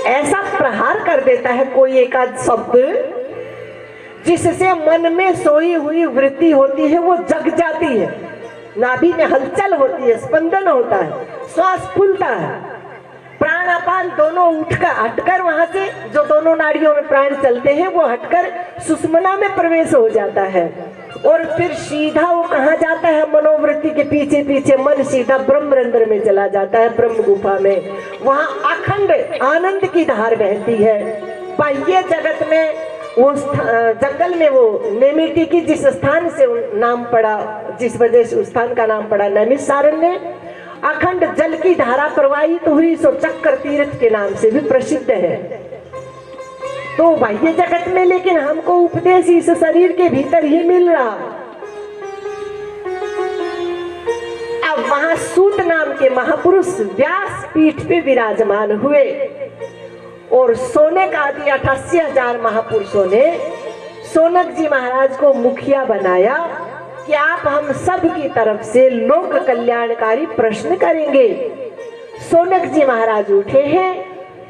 ऐसा प्रहार कर देता है कोई एक आध शब्द, जिससे मन में सोई हुई वृत्ति होती है वो जग जाती है, नाभि में हलचल होती है, स्पंदन होता है, श्वास फूलता है, प्राण अपान दोनों उठकर हटकर, वहां से जो दोनों नाड़ियों में प्राण चलते हैं वो हटकर सुषुम्ना में प्रवेश हो जाता है। और फिर सीधा वो कहाँ जाता है, मनोवृत्ति के पीछे पीछे मन सीधा ब्रह्मरंध्र में चला जाता है, ब्रह्म गुफा में। वहां अखंड आनंद की धार बहती है। बाह्य जगत में वो जंगल में वो नेमिटी की जिस स्थान से नाम पड़ा, जिस वजह से उस स्थान का नाम पड़ा नैमिषारण्य, अखंड जल की धारा प्रवाहित हुई, सो चक्र तीर्थ के नाम से भी प्रसिद्ध है। तो बाह्य जगत में लेकिन हमको उपदेश इस शरीर के भीतर ही मिल रहा। अब वहां सूत नाम के महापुरुष व्यास पीठ पे विराजमान हुए और सोनक आदि 88,000 महापुरुषों ने सोनक जी महाराज को मुखिया बनाया कि आप हम सब की तरफ से लोक कल्याणकारी प्रश्न करेंगे। सोनक जी महाराज उठे हैं,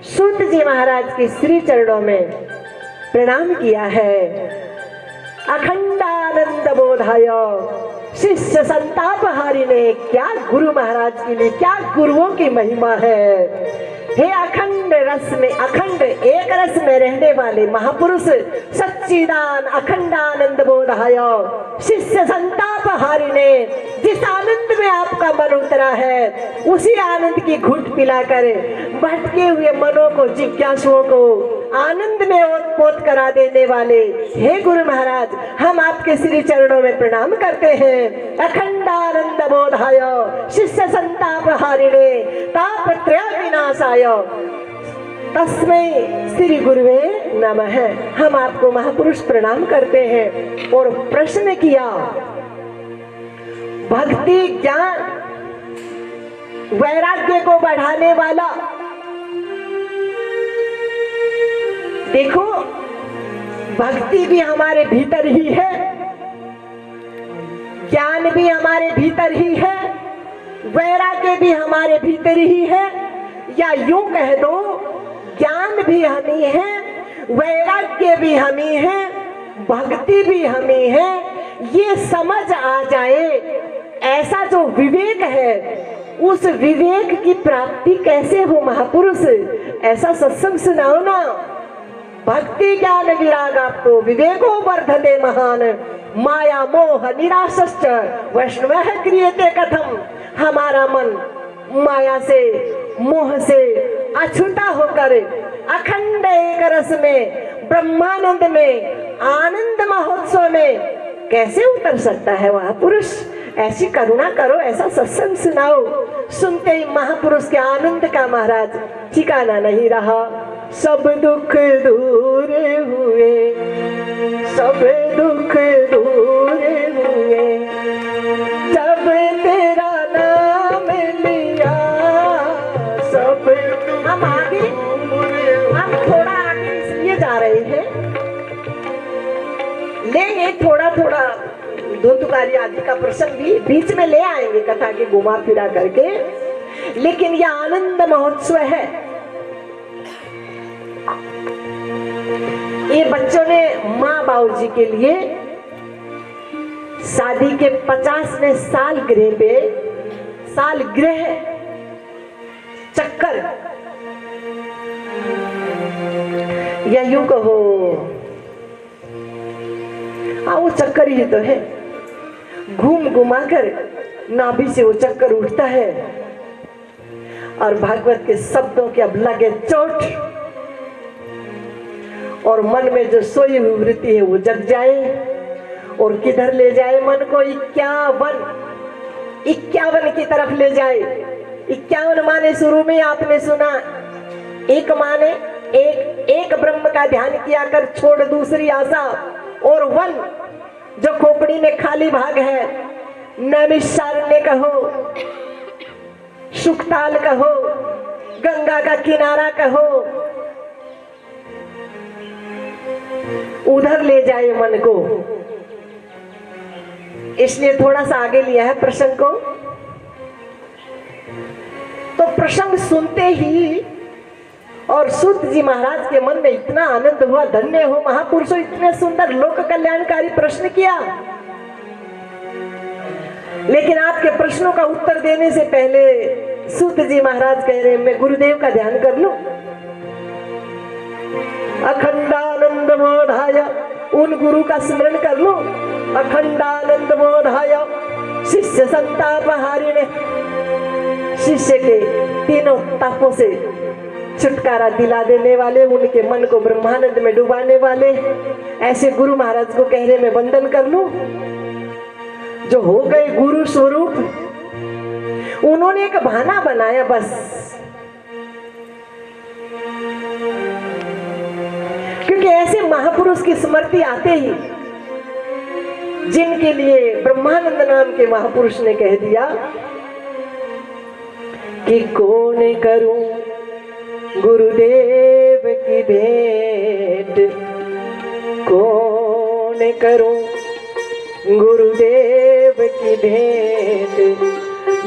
सूत जी महाराज के श्री चरणों में प्रणाम किया है। अखंडानंद बोधाय शिष्य संताप हारिणे, क्या गुरु महाराज के लिए, क्या गुरुओं की महिमा है। हे अखंड रस में, अखंड एक रस में रहने वाले महापुरुष सच्चिदान अखंडानंद बोधाय शिष्य संताप हारिणे, जिस आनंद में आपका मन उतरा है उसी आनंद की घुट पिलाकर भटके हुए मनों को, जिज्ञासुओं को आनंद में ओतप्रोत करा देने वाले हे गुरु महाराज, हम आपके श्री चरणों में प्रणाम करते हैं। अखंडानंद बोधाय शिष्य संताप हारिणे तापत्रय विनाशाय तस्मै श्री गुरुवे नमः। हम आपको महापुरुष प्रणाम करते हैं। और प्रश्न किया, भक्ति ज्ञान वैराग्य को बढ़ाने वाला, देखो भक्ति भी हमारे भीतर ही है, ज्ञान भी हमारे भीतर ही है, वैराग्य भी हमारे भीतर ही है, या यूं कह दो ज्ञान भी हम ही है, वैराग्य भी हम ही है, भक्ति भी हम ही है। ये समझ आ जाए, ऐसा जो विवेक है उस विवेक की प्राप्ति कैसे हो महापुरुष, ऐसा सत्संग सुनाओ ना। भक्ति ज्ञान विरागाप्तो विवेको वर्धते महान, माया मोह निराशश्च वैष्णवः क्रियते कथम। हमारा मन माया से, मोह से अछूता होकर अखंड एक रस में, ब्रह्मानंद में, आनंद महोत्सव में कैसे उतर सकता है महापुरुष। ऐसी करुणा करो, ऐसा सत्संग सुनाओ। सुनते ही महापुरुष के आनंद का महाराज ठिकाना नहीं रहा। सब दुख दूर हुए, सब दुख दूर हुए, जब तेरा नाम लिया। सब हम आगे, हम थोड़ा आगे इसलिए जा रहे हैं, लेंगे थोड़ा थोड़ा दो तुकारी आदि का प्रसंग भी बीच में ले आएंगे कथा के घुमा फिरा करके, लेकिन यह आनंद महोत्सव है। ये बच्चों ने माँ बाबू जी के लिए शादी के 50वें सालगिरह पे, सालगिरह चक्कर, या यूं कहो वो चक्कर ही तो है, घूम घुमा कर नाभि से वो चक्कर उठता है और भागवत के शब्दों के अब लगे चोट, और मन में जो सोई हुई वृत्ति है वो जग जाए और किधर ले जाए मन को, 51 की तरफ ले जाए। 51 माने शुरू में आपने सुना, एक माने एक ब्रह्म का ध्यान किया कर छोड़ दूसरी आशा, और 1 जो खोपड़ी में खाली भाग है, नैमिषारण्य कहो, सुखताल कहो, गंगा का किनारा कहो, उधर ले जाए मन को। इसलिए थोड़ा सा आगे लिया है प्रसंग को। तो प्रसंग सुनते ही और सूत जी महाराज के मन में इतना आनंद हुआ, धन्य हो महापुरुषों, इतने सुंदर लोक कल्याणकारी प्रश्न किया। लेकिन आपके प्रश्नों का उत्तर देने से पहले सूत जी महाराज कह रहे हैं, मैं गुरुदेव का ध्यान कर लूं। अखंडानंद बोधाय, उन गुरु का स्मरण कर लो। अखंडानंद बोधाय शिष्य संताप हारिणे, शिष्य के तीनों तापों से छुटकारा दिला देने वाले, उनके मन को ब्रह्मानंद में डुबाने वाले ऐसे गुरु महाराज को कह रहे मैं वंदन कर लूं, जो हो गए गुरु स्वरूप। उन्होंने एक बहाना बनाया बस, क्योंकि ऐसे महापुरुष की स्मृति आते ही, जिनके लिए ब्रह्मानंद नाम के महापुरुष ने कह दिया कि कौन करूं गुरुदेव कौन करूं गुरुदेव की भेंट,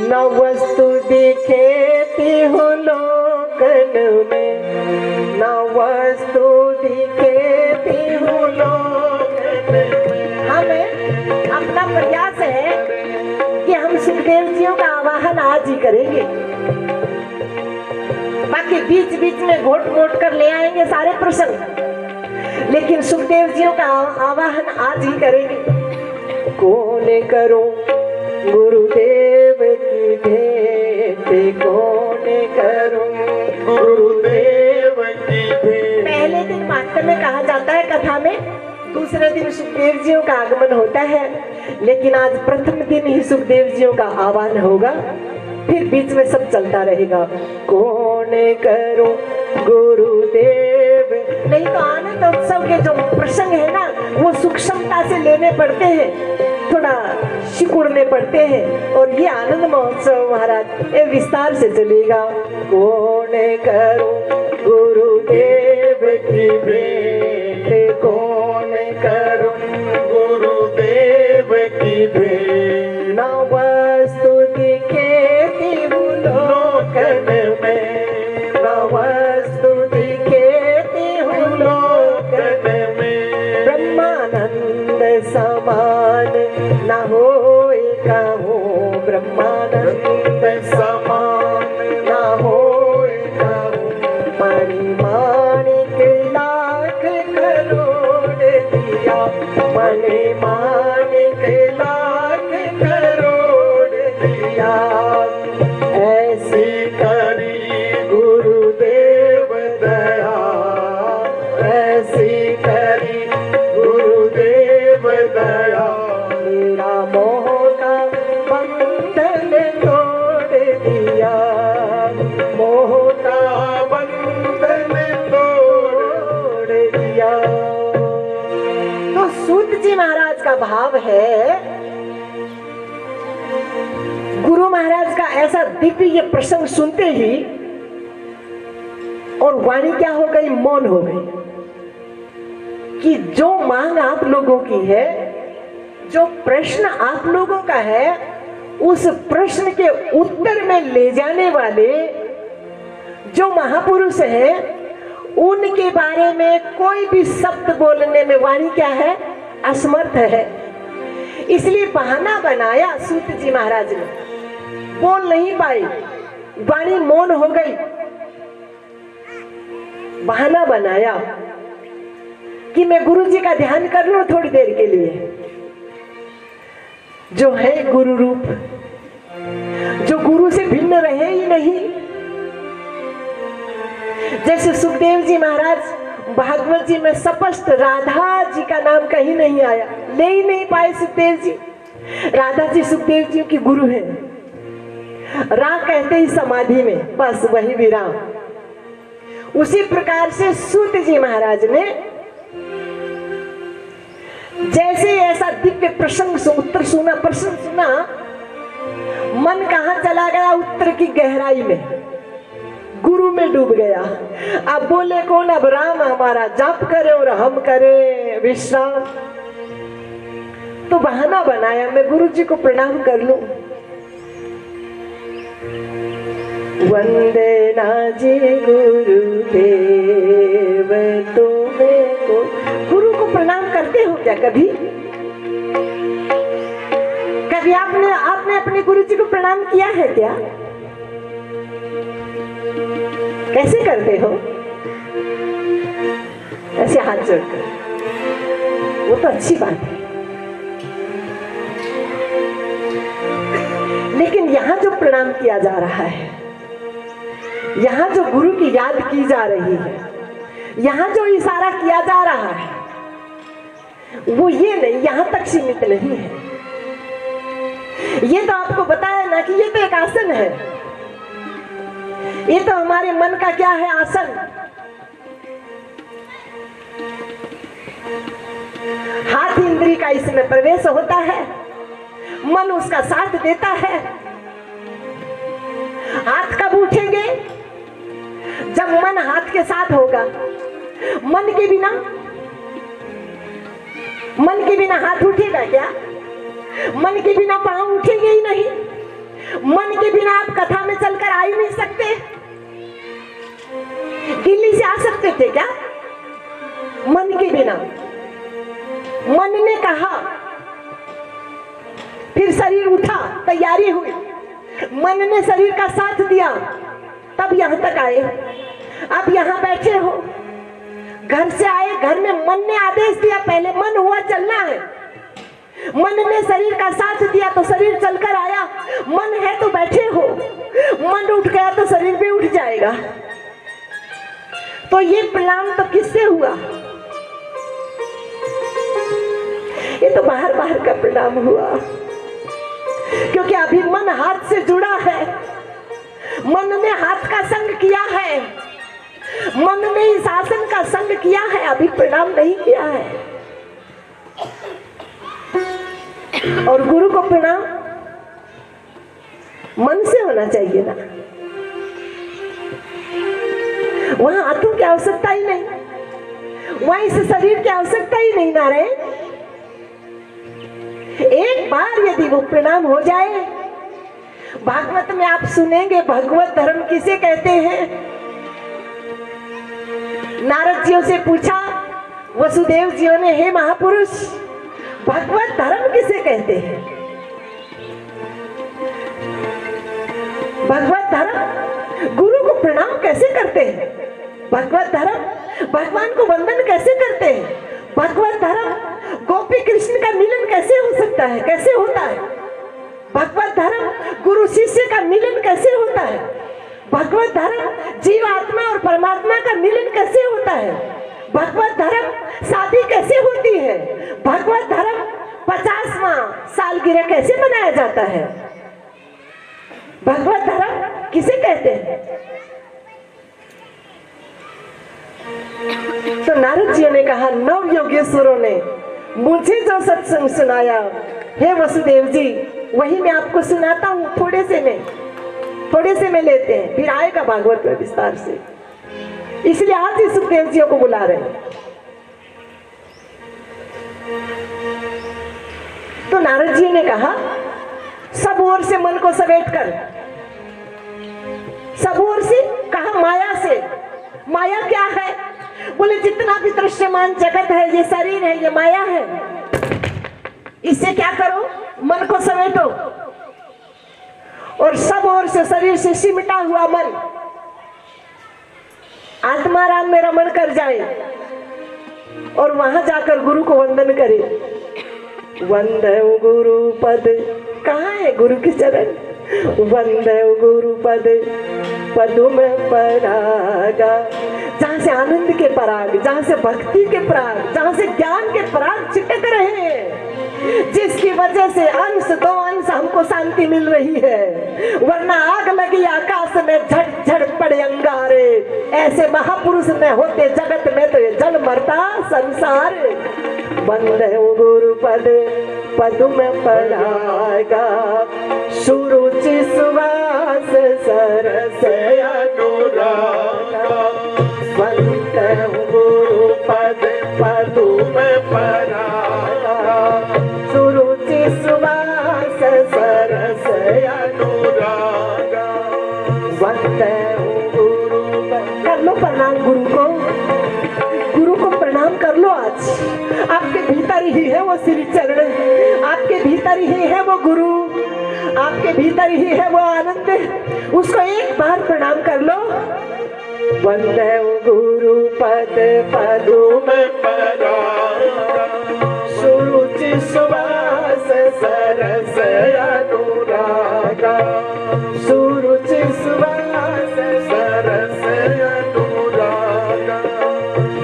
न वस्तु दिखेती हूँ लोकन में, न वस्तु दिखेती हूँ लोकन में। हमें अपना प्रयास है कि हम सुखदेव जियों का आवाहन आज ही करेंगे। बाकी बीच बीच में घोट मोट कर ले आएंगे सारे प्रसंग, लेकिन सुखदेव जियों का आवाहन आज ही करेंगे। कौन करूं गुरुदेव की भेंट, कौन करूं गुरुदेव की भेंट। पहले दिन वास्तव में कहा जाता है कथा में, दूसरे दिन सुखदेव जियों का आगमन होता है, लेकिन आज प्रथम दिन ही सुखदेव जियों का आह्वान होगा, फिर बीच में सब चलता रहेगा। कौन करूं गुरुदेव, नहीं तो आनंद उत्सव के जो प्रसंग है ना, वो सूक्ष्मता से लेने पड़ते हैं, थोड़ा सिकुड़ने पड़ते हैं, और ये आनंद महोत्सव महाराज ये विस्तार से चलेगा। कौन करूं गुरुदेव की भेंट, कौन करूं गुरुदेव की भेंट, न वस्तु दिखेती हूँ लोकन में, न वस्तु दिखेती हूँ लोकन में। ब्रह्मानंद समान न होए कहूँ, ब्रह्मानंद समान न होए कहूँ। मणि माणिक लाख करोड़ दिया, मणि माणिक लाख करोड़ दिया। ऐसी करी गुरुदेव दया, ऐसी करी गुरुदेव दया। मेरा मोह का बंधन तोड़ दिया, मोह का बंधन तोड़ दिया। तो सूत जी महाराज का भाव है, गुरु महाराज का ऐसा दिव्य ये प्रसंग सुनते ही और वाणी क्या हो गई, मौन हो गई, कि जो मांग आप लोगों की है, जो प्रश्न आप लोगों का है, उस प्रश्न के उत्तर में ले जाने वाले जो महापुरुष हैं, उनके बारे में कोई भी शब्द बोलने में वाणी क्या है, असमर्थ है। इसलिए बहाना बनाया सूत जी महाराज ने, बोल नहीं पाई, वाणी मौन हो गई। बहाना बनाया कि मैं गुरु जी का ध्यान कर लूं थोड़ी देर के लिए, जो है गुरु रूप, जो गुरु से भिन्न रहे ही नहीं। जैसे सुखदेव जी महाराज भागवत जी में स्पष्ट राधा जी का नाम कहीं नहीं आया, ले ही नहीं पाए सुखदेव जी। राधा जी सुखदेव जी की गुरु है, रा कहते ही समाधि में, बस वही विराम। उसी प्रकार से सूत जी महाराज ने जैसे ऐसा दिव्य प्रसंग से उत्तर सुना, प्रश्न सुना, मन कहां चला गया, उत्तर की गहराई में, गुरु में डूब गया। अब बोले कौन, अब राम हमारा जाप करे और हम करे विश्राम। तो बहाना बनाया, मैं गुरु जी को प्रणाम कर लूं। वंदे नाजी गुरुदेव तुम्हें को, गुरु को प्रणाम करते हो क्या कभी? कभी आपने अपने गुरु जी को प्रणाम किया है क्या? कैसे करते हो? ऐसे हाथ जोड़कर, वो तो अच्छी बात है। लेकिन यहां जो प्रणाम किया जा रहा है, यहां जो गुरु की याद की जा रही है, यहां जो इशारा किया जा रहा है, वो ये नहीं, यहां तक सीमित नहीं है। ये तो आपको बताया ना कि ये तो एक आसन है, ये तो हमारे मन का क्या है, आसन। हाथ इंद्री का इसमें प्रवेश होता है, मन उसका साथ देता है। हाथ कब उठेंगे? जब मन हाथ के साथ होगा। मन के बिना मन के बिना हाथ उठेगा क्या? मन के बिना पांव उठेंगे ही नहीं। मन के बिना आप कथा में चलकर आ ही नहीं सकते। दिल्ली से आ सकते थे क्या मन के बिना? मन ने कहा, फिर शरीर उठा, तैयारी हुई, मन ने शरीर का साथ दिया, तब यहां तक आए। अब यहां बैठे हो, घर से आए, घर में मन ने आदेश दिया, पहले मन हुआ चलना है। मन ने शरीर का साथ दिया तो शरीर चलकर आया। मन है तो बैठे हो, मन उठ गया तो शरीर भी उठ जाएगा। तो ये प्रणाम तो किससे हुआ? ये तो बाहर बाहर का प्रणाम हुआ, क्योंकि अभी मन हाथ से जुड़ा है। मन ने हाथ का संग किया है, मन ने इस आसन का संग किया है, अभी प्रणाम नहीं किया है। और गुरु को प्रणाम मन से होना चाहिए ना, वहां हाथों की आवश्यकता ही नहीं, वहां इस शरीर की आवश्यकता ही नहीं। नारायण, एक बार यदि वो प्रणाम हो जाए, भागवत में आप सुनेंगे भगवत धर्म किसे कहते हैं। नारद जियों से पूछा वसुदेव जियों ने, हे महापुरुष, भगवत धर्म किसे कहते हैं? भगवत धर्म, गुरु को प्रणाम कैसे करते हैं? भगवत धर्म, भगवान को वंदन कैसे करते हैं? भगवत धर्म, गोपी कृष्ण का मिलन कैसे हो सकता है, कैसे होता है? भगवत धर्म, गुरु शिष्य का मिलन कैसे होता है? भगवत धर्म, जीव आत्मा और परमात्मा का मिलन कैसे होता है? भगवत धर्म, शादी कैसे होती है? भगवत धर्म, 50वां सालगिरह कैसे मनाया जाता है? भगवत धर्म किसे कहते हैं? तो नारद जी ने कहा, नव योगेश्वरों ने मुझे जो सत्संग सुनाया, हे वसुदेव जी, वही मैं आपको सुनाता हूँ। थोड़े से में लेते हैं, फिर आएगा भागवत में विस्तार से। इसलिए आज ही सुखदेव जी को बुला रहे हैं। तो नारद जी ने कहा, सब ओर से मन को समेट कर, सब ओर से कहा, माया से। माया क्या है? बोले जितना भी दृश्यमान जगत है, ये शरीर है, ये माया है। इससे क्या करो? मन को समेटो। और सब ओर से शरीर से सिमटा हुआ मन आत्माराम में रमण कर जाए और वहां जाकर गुरु को वंदन करे। वंदे गुरु पद, कहाँ है गुरु के चरण? वंदे गुरु पद पदुम परागा, जहाँ से आनंद के पराग, जहाँ से भक्ति के पराग, जहाँ से ज्ञान के पराग छिटक रहे हैं, जिसकी वजह से अंश दो अंश हमको शांति मिल रही है। वरना आग लगी आकाश में, झट झट पड़े अंगारे। ऐसे महापुरुष न होते जगत में तो ये जल मरता संसार। वंदे गुरु पद पदुम परागा, सुरुचि सुवास सरस अनुरागा। वंदे गुरु पद पदुम परागा, सुरुचि सुवास सरस अनुरागा। वंदे गुरु, कर लो प्रणाम गुरु को, गुरु को प्रणाम कर लो। आज आपके भीतर ही है वो श्री चरण, आपके भीतर ही है वो गुरु, आपके भीतर ही है वो आनंद। उसको एक बार प्रणाम कर लो। वंदे गुरु पद पदुम परागा, सुरुचि सुवास सरस अनुरागा। सुरुचि सुवास सरस अनुरागा।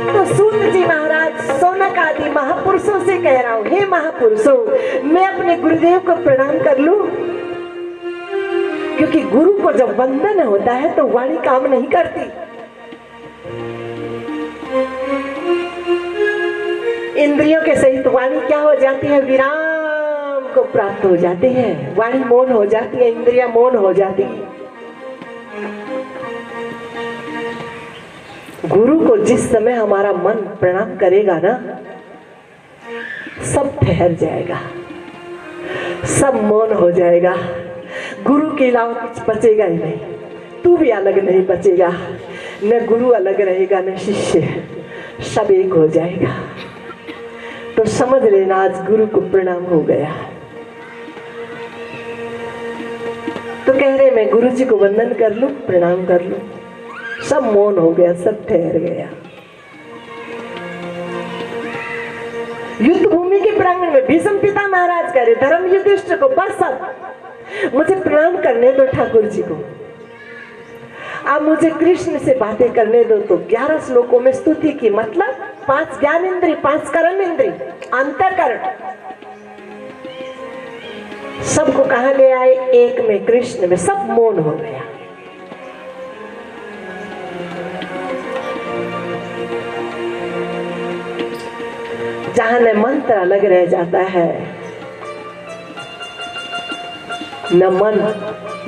तो सूत जी महाराज सोनक आदि महापुरुषों से कह रहा हूँ, हे महापुरुषों, मैं अपने गुरुदेव को प्रणाम कर लूं? क्योंकि गुरु को जब वंदन होता है तो वाणी काम नहीं करती। इंद्रियों के सहित वाणी क्या हो जाती है? विराम को प्राप्त हो जाती है। वाणी मौन हो जाती है, इंद्रियां मौन हो जाती है। गुरु को जिस समय हमारा मन प्रणाम करेगा ना, सब ठहर जाएगा, सब मौन हो जाएगा। गुरु के अलावा कुछ बचेगा ही नहीं। तू भी अलग नहीं बचेगा, न गुरु अलग रहेगा न शिष्य, सब एक हो जाएगा। तो समझ लेना आज गुरु को प्रणाम हो गया। तो कह रहे मैं गुरु जी को वंदन कर लूं, प्रणाम कर लूं। सब मौन हो गया, सब ठहर गया। युद्ध भूमि के प्रांगण में भीष्म पिता महाराज कह रहे धर्म युधिष्ठिर को, बस अब मुझे प्रणाम करने दो ठाकुर जी को, अब मुझे कृष्ण से बातें करने दो। तो 11 श्लोकों में स्तुति की, मतलब 5 ज्ञान इंद्रिय, 5 कर्म इंद्रिय, अंतःकरण, सबको कहा ले आए एक में, कृष्ण में। सब मौन हो गया। जहां न मंत्र अलग रह जाता है, न मन,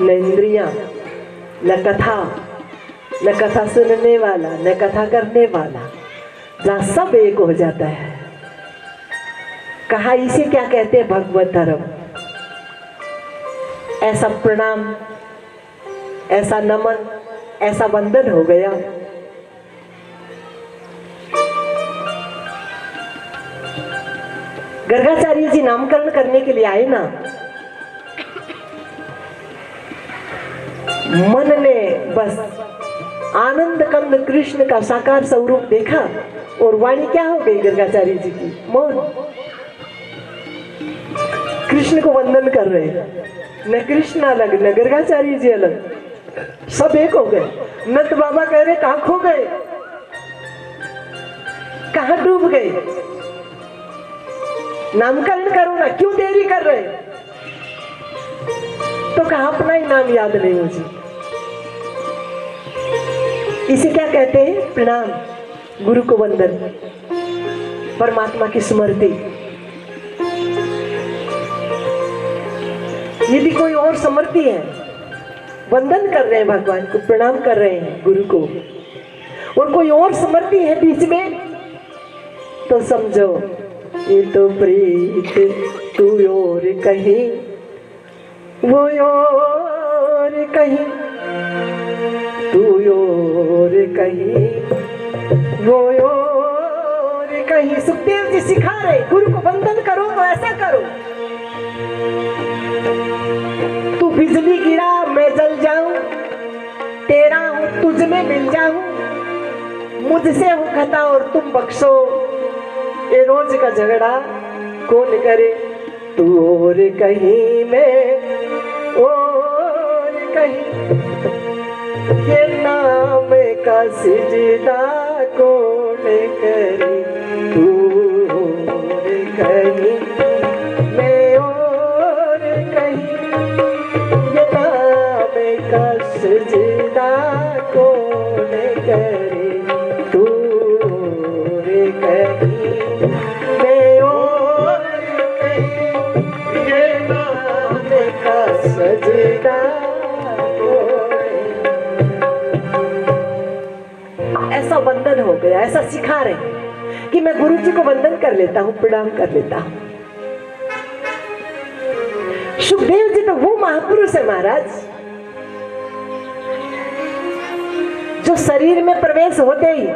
न इंद्रियां, न कथा सुनने वाला, न कथा करने वाला, जहां सब एक हो जाता है, कहा इसे क्या कहते हैं? भगवत धर्म। ऐसा प्रणाम, ऐसा नमन, ऐसा वंदन हो गया। गर्गाचार्य जी नामकरण करने के लिए आए ना, मन ने बस आनंद कंद कृष्ण का साकार स्वरूप देखा और वाणी क्या हो गई गर्गाचार्य जी की? मौन। कृष्ण को वंदन कर रहे, न कृष्ण अलग, न गर्गाचार्य जी अलग, सब एक हो गए। नंद बाबा कह रहे कहां खो गए, कहां डूब गए? नामकरण करो ना, क्यों देरी कर रहे? तो कहा अपना ही नाम याद नहीं मुझे। इसे क्या कहते हैं? प्रणाम, गुरु को वंदन, परमात्मा की स्मृति। यदि कोई और स्मृति है, वंदन कर रहे हैं भगवान को, प्रणाम कर रहे हैं गुरु को, और कोई और स्मृति है बीच में, तो समझो ये तो प्रीत तू और कहीं, वो और कहीं, तू और कहीं, वो और कहीं। सुखदेव जी सिखा रहे गुरु को वंदन करो तो ऐसा करो, तू बिजली गिरा मैं जल जाऊं, तेरा हूं तुझ में मिल जाऊं, मुझसे हो खता और तुम बख्शो, ये रोज का झगड़ा कौन करे? तू और कहीं मैं और कहीं, ये नाम का सिजदा कौन करे? तू और कहीं मैं और कहीं, ये नाम का सिजदा कौन करे? तू और कहीं मैं और कहीं, ये नाम का सजदा। ऐसा वंदन हो गया, ऐसा सिखा रहे कि मैं गुरु जी को वंदन कर लेता हूं, प्रणाम कर लेता हूं। सुखदेव जी तो वो महापुरुष है महाराज, जो शरीर में प्रवेश होते ही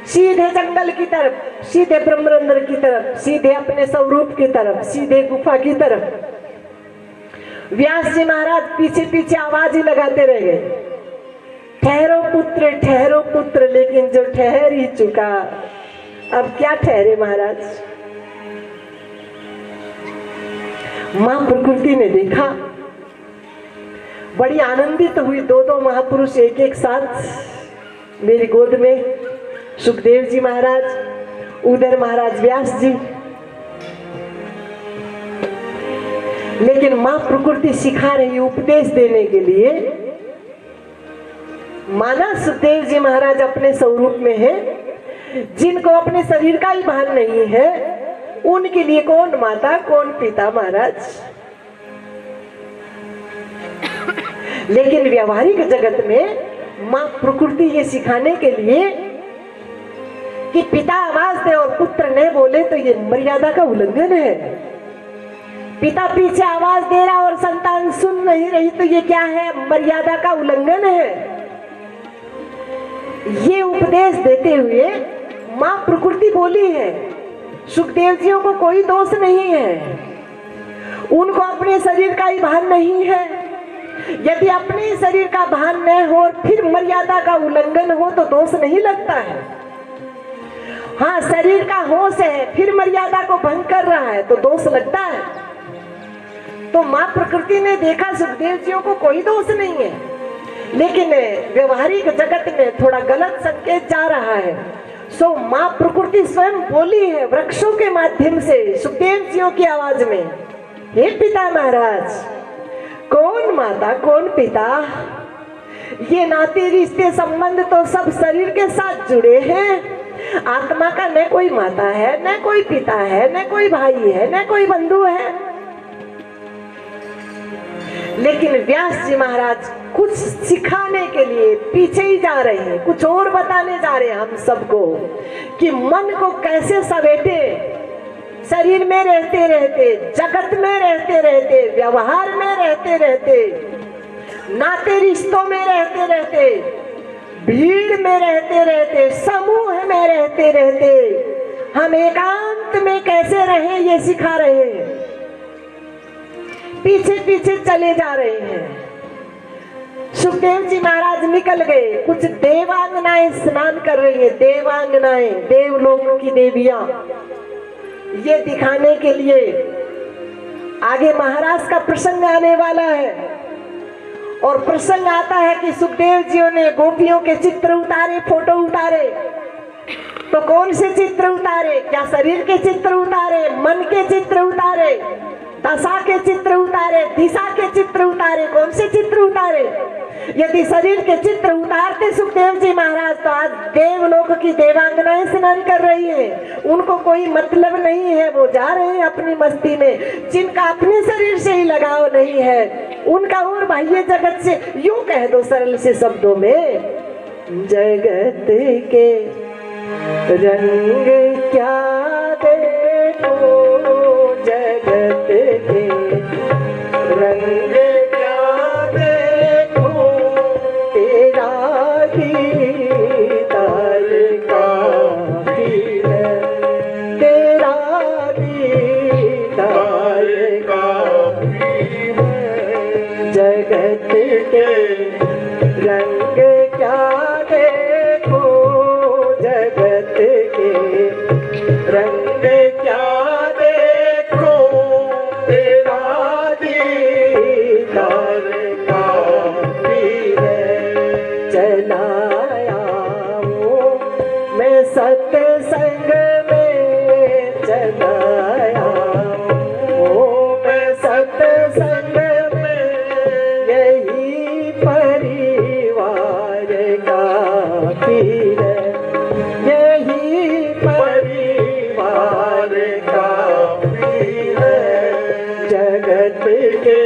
सीधे जंगल की तरफ, सीधे ब्रह्मरंध्र की तरफ, सीधे अपने स्वरूप की तरफ, सीधे गुफा की तरफ। व्यास जी महाराज पीछे पीछे आवाज ही लगाते रह गए, ठहरो पुत्र, लेकिन जो ठहर ही चुका, अब क्या ठहरे महाराज? मां प्रकृति ने देखा, बड़ी आनंदित हुई। 2 महापुरुष एक साथ मेरी गोद में, सुखदेव जी महाराज, उधर महाराज व्यास जी। लेकिन मां प्रकृति सिखा रही, उपदेश देने के लिए। माना सुखदेव जी महाराज अपने स्वरूप में है, जिनको अपने शरीर का ही भान नहीं है, उनके लिए कौन माता कौन पिता महाराज? लेकिन व्यवहारिक जगत में मां प्रकृति ये सिखाने के लिए कि पिता आवाज दे और पुत्र न बोले तो ये मर्यादा का उल्लंघन है। पिता पीछे आवाज दे रहा और संतान सुन नहीं रही तो ये क्या है? मर्यादा का उल्लंघन है। ये उपदेश देते हुए मां प्रकृति बोली है, सुखदेव जियों को कोई दोष नहीं है, उनको अपने शरीर का ही भान नहीं है। यदि अपने शरीर का भान न हो और फिर मर्यादा का उल्लंघन हो तो दोष नहीं लगता है। हाँ, शरीर का होश है फिर मर्यादा को भंग कर रहा है तो दोष लगता है। तो मां प्रकृति ने देखा सुखदेव जियों को कोई दोष नहीं है, लेकिन व्यवहारिक जगत में थोड़ा गलत संकेत जा रहा है। सो मां प्रकृति स्वयं बोली है वृक्षों के माध्यम से सुखदेव जियों की आवाज में, हे पिता महाराज, कौन माता कौन पिता, ये नाते रिश्ते संबंध तो सब शरीर के साथ जुड़े हैं। आत्मा का न कोई माता है, न कोई पिता है, न कोई भाई है, न कोई बंधु है। लेकिन व्यास जी महाराज कुछ सिखाने के लिए पीछे ही जा रहे हैं, कुछ और बताने जा रहे हैं हम सबको कि मन को कैसे समेटे, शरीर में रहते रहते, जगत में रहते रहते, व्यवहार में रहते रहते, नाते रिश्तों में रहते रहते, भीड़ में रहते रहते, समूह में रहते रहते हम एकांत में कैसे रहें ये सिखा रहे हैं। पीछे पीछे चले जा रहे हैं। सुखदेव जी महाराज निकल गए, कुछ देवांगनाएं स्नान कर रही है, देवांगनाएं, देवलोक की देवियां, ये दिखाने के लिए आगे महाराज का प्रसंग आने वाला है। और प्रसंग आता है कि सुखदेव जी ने गोपियों के चित्र उतारे, फोटो उतारे। तो कौन से चित्र उतारे? क्या शरीर के चित्र उतारे, मन के चित्र उतारे, दशा के चित्र उतारे, दिशा के चित्र उतारे? कौन से चित्र उतारे? यदि शरीर के चित्र उतारते सुखदेव जी महाराज तो आज देवलोक की देवांगनाएं स्नान कर रही हैं। उनको कोई मतलब नहीं है, वो जा रहे हैं अपनी मस्ती में। जिनका अपने शरीर से ही लगाव नहीं है उनका और बाह्य जगत से, यूं कह दो सरल से शब्दों में, जगत के रंग क्या देखो, जगत के रंग क्या देखो, तेरा दीदार काफी है, तेरा दीदार काफी है। जगत के रंग क्या देखो, जगत के रंग क्या देखो, तेरा दीदार काफी है। चलाया हूँ मैं सत्संग में, चलाया हूँ मैं सत्संग में, यही परिवार काफी है, यही परिवार काफी है। जगत के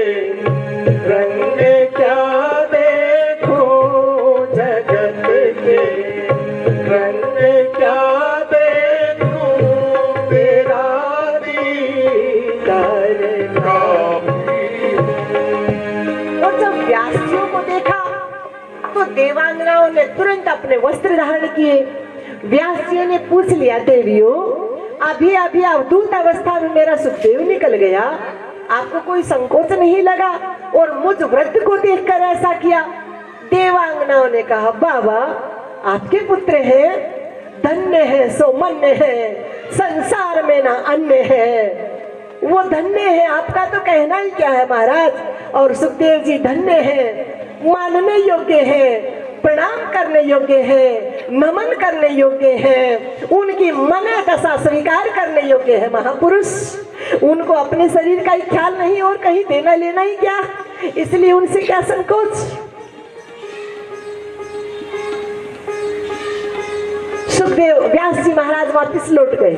रंग क्या देखो, जगत के रंग क्या देखो, तेरा दीदार काफी है। और जब व्यासियों को देखा तो देवांगनाओं ने तुरंत अपने वस्त्र धारण किए। व्यासियों ने पूछ लिया, देवियों अभी अभी अवधूत अवस्था में मेरा सुखदेव निकल गया, आपको कोई संकोच नहीं लगा और मुझ वृद्ध को देखकर ऐसा किया? देवांगनाओं ने कहा, बाबा आपके पुत्र हैं, धन्य है सो मन्य है, संसार में ना अन्य है। वो धन्य है, आपका तो कहना ही क्या है महाराज। और सुखदेव जी धन्य है, मानने योग्य है, प्रणाम करने योग्य है, नमन करने योग्य है, उनकी मन दशा स्वीकार करने योग्य है महापुरुष। उनको अपने शरीर का ही ख्याल नहीं और कहीं देना लेना ही क्या, इसलिए उनसे क्या संकोच। सुखदेव व्यास जी महाराज वापिस लौट गए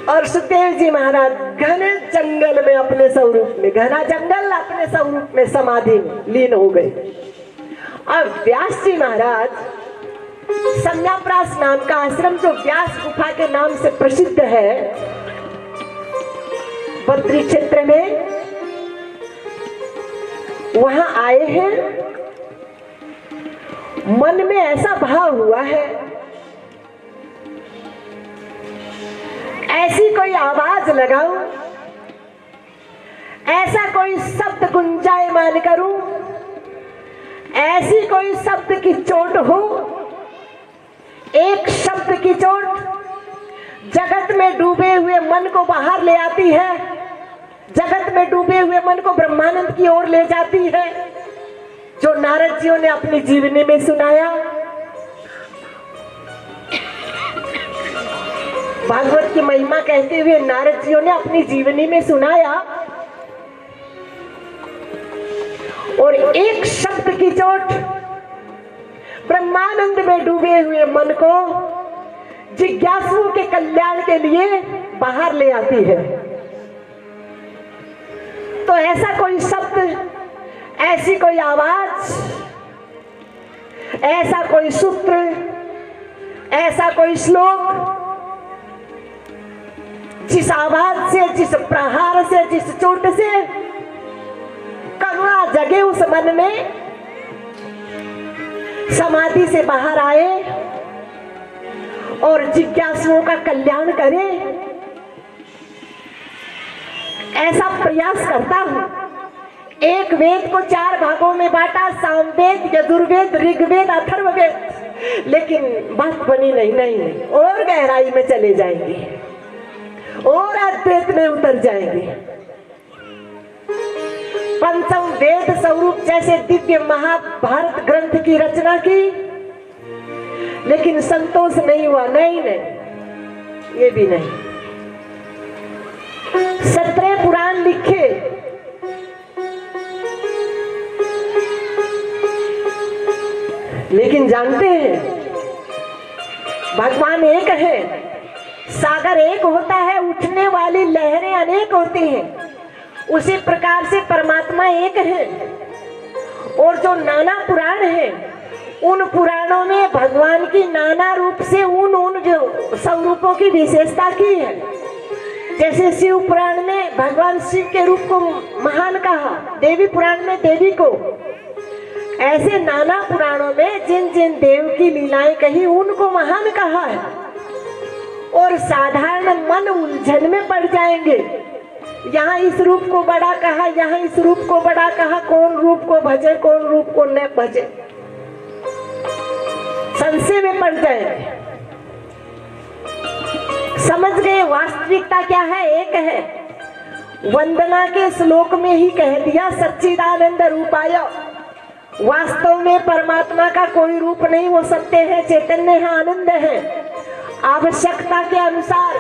और सुखदेव जी महाराज घने जंगल में अपने स्वरूप में, घना जंगल अपने स्वरूप में समाधि में लीन हो गए। अब व्यास जी महाराज संज्ञाप्रास नाम का आश्रम जो व्यास गुफा के नाम से प्रसिद्ध है, बद्री क्षेत्र में, वहां आए हैं। मन में ऐसा भाव हुआ है, ऐसी कोई आवाज लगाऊं, ऐसा कोई शब्द गुंजायमान करूं, ऐसी कोई शब्द की चोट हो, एक शब्द की चोट जगत में डूबे हुए मन को बाहर ले आती है, जगत में डूबे हुए मन को ब्रह्मानंद की ओर ले जाती है, जो नारद जियों ने अपनी जीवनी में सुनाया। भागवत की महिमा कहते हुए नारद जियों ने अपनी जीवनी में सुनाया, और एक शब्द की चोट ब्रह्मानंद में डूबे हुए मन को जिज्ञासुओं के कल्याण के लिए बाहर ले आती है। तो ऐसा कोई शब्द, ऐसी कोई आवाज, ऐसा कोई सूत्र, ऐसा कोई श्लोक, जिस आवाज से, जिस प्रहार से, जिस चोट से करुणा जगे उस मन में, समाधि से बाहर आए और जिज्ञासुओं का कल्याण करे, ऐसा प्रयास करता हूं। एक वेद को 4 भागों में बांटा, सामवेद, यजुर्वेद, ऋग्वेद, अथर्ववेद, लेकिन बात बनी नहीं, और गहराई में चले जाएंगे और अद्वैत में उतर जाएंगे। पंचम वेद स्वरूप जैसे दिव्य महाभारत ग्रंथ की रचना की, लेकिन संतोष नहीं हुआ। नहीं, ये भी नहीं। 17 पुराण लिखे, लेकिन जानते हैं भगवान एक है, सागर एक होता है, उठने वाली लहरें अनेक होती हैं। उसी प्रकार से परमात्मा एक है, और जो नाना पुराण है, उन पुराणों में भगवान की नाना रूप से उन जो स्वरूपों की विशेषता की है। जैसे शिव पुराण में भगवान शिव के रूप को महान कहा, देवी पुराण में देवी को, ऐसे नाना पुराणों में जिन जिन देव की लीलाएं कही उनको महान कहा है। और साधारण मन उलझन में पड़ जाएंगे, यहाँ इस रूप को बड़ा कहा, यहाँ इस रूप को बड़ा कहा, कौन रूप को भजे, कौन रूप को न भजे, संशय में पड़ जाएंगे। समझ गए वास्तविकता क्या है? एक है। वंदना के श्लोक में ही कह दिया, सच्चिदानंद रूपाय। वास्तव में परमात्मा का कोई रूप नहीं, वो सत्य है, चैतन्य है, आनंद है। आवश्यकता के अनुसार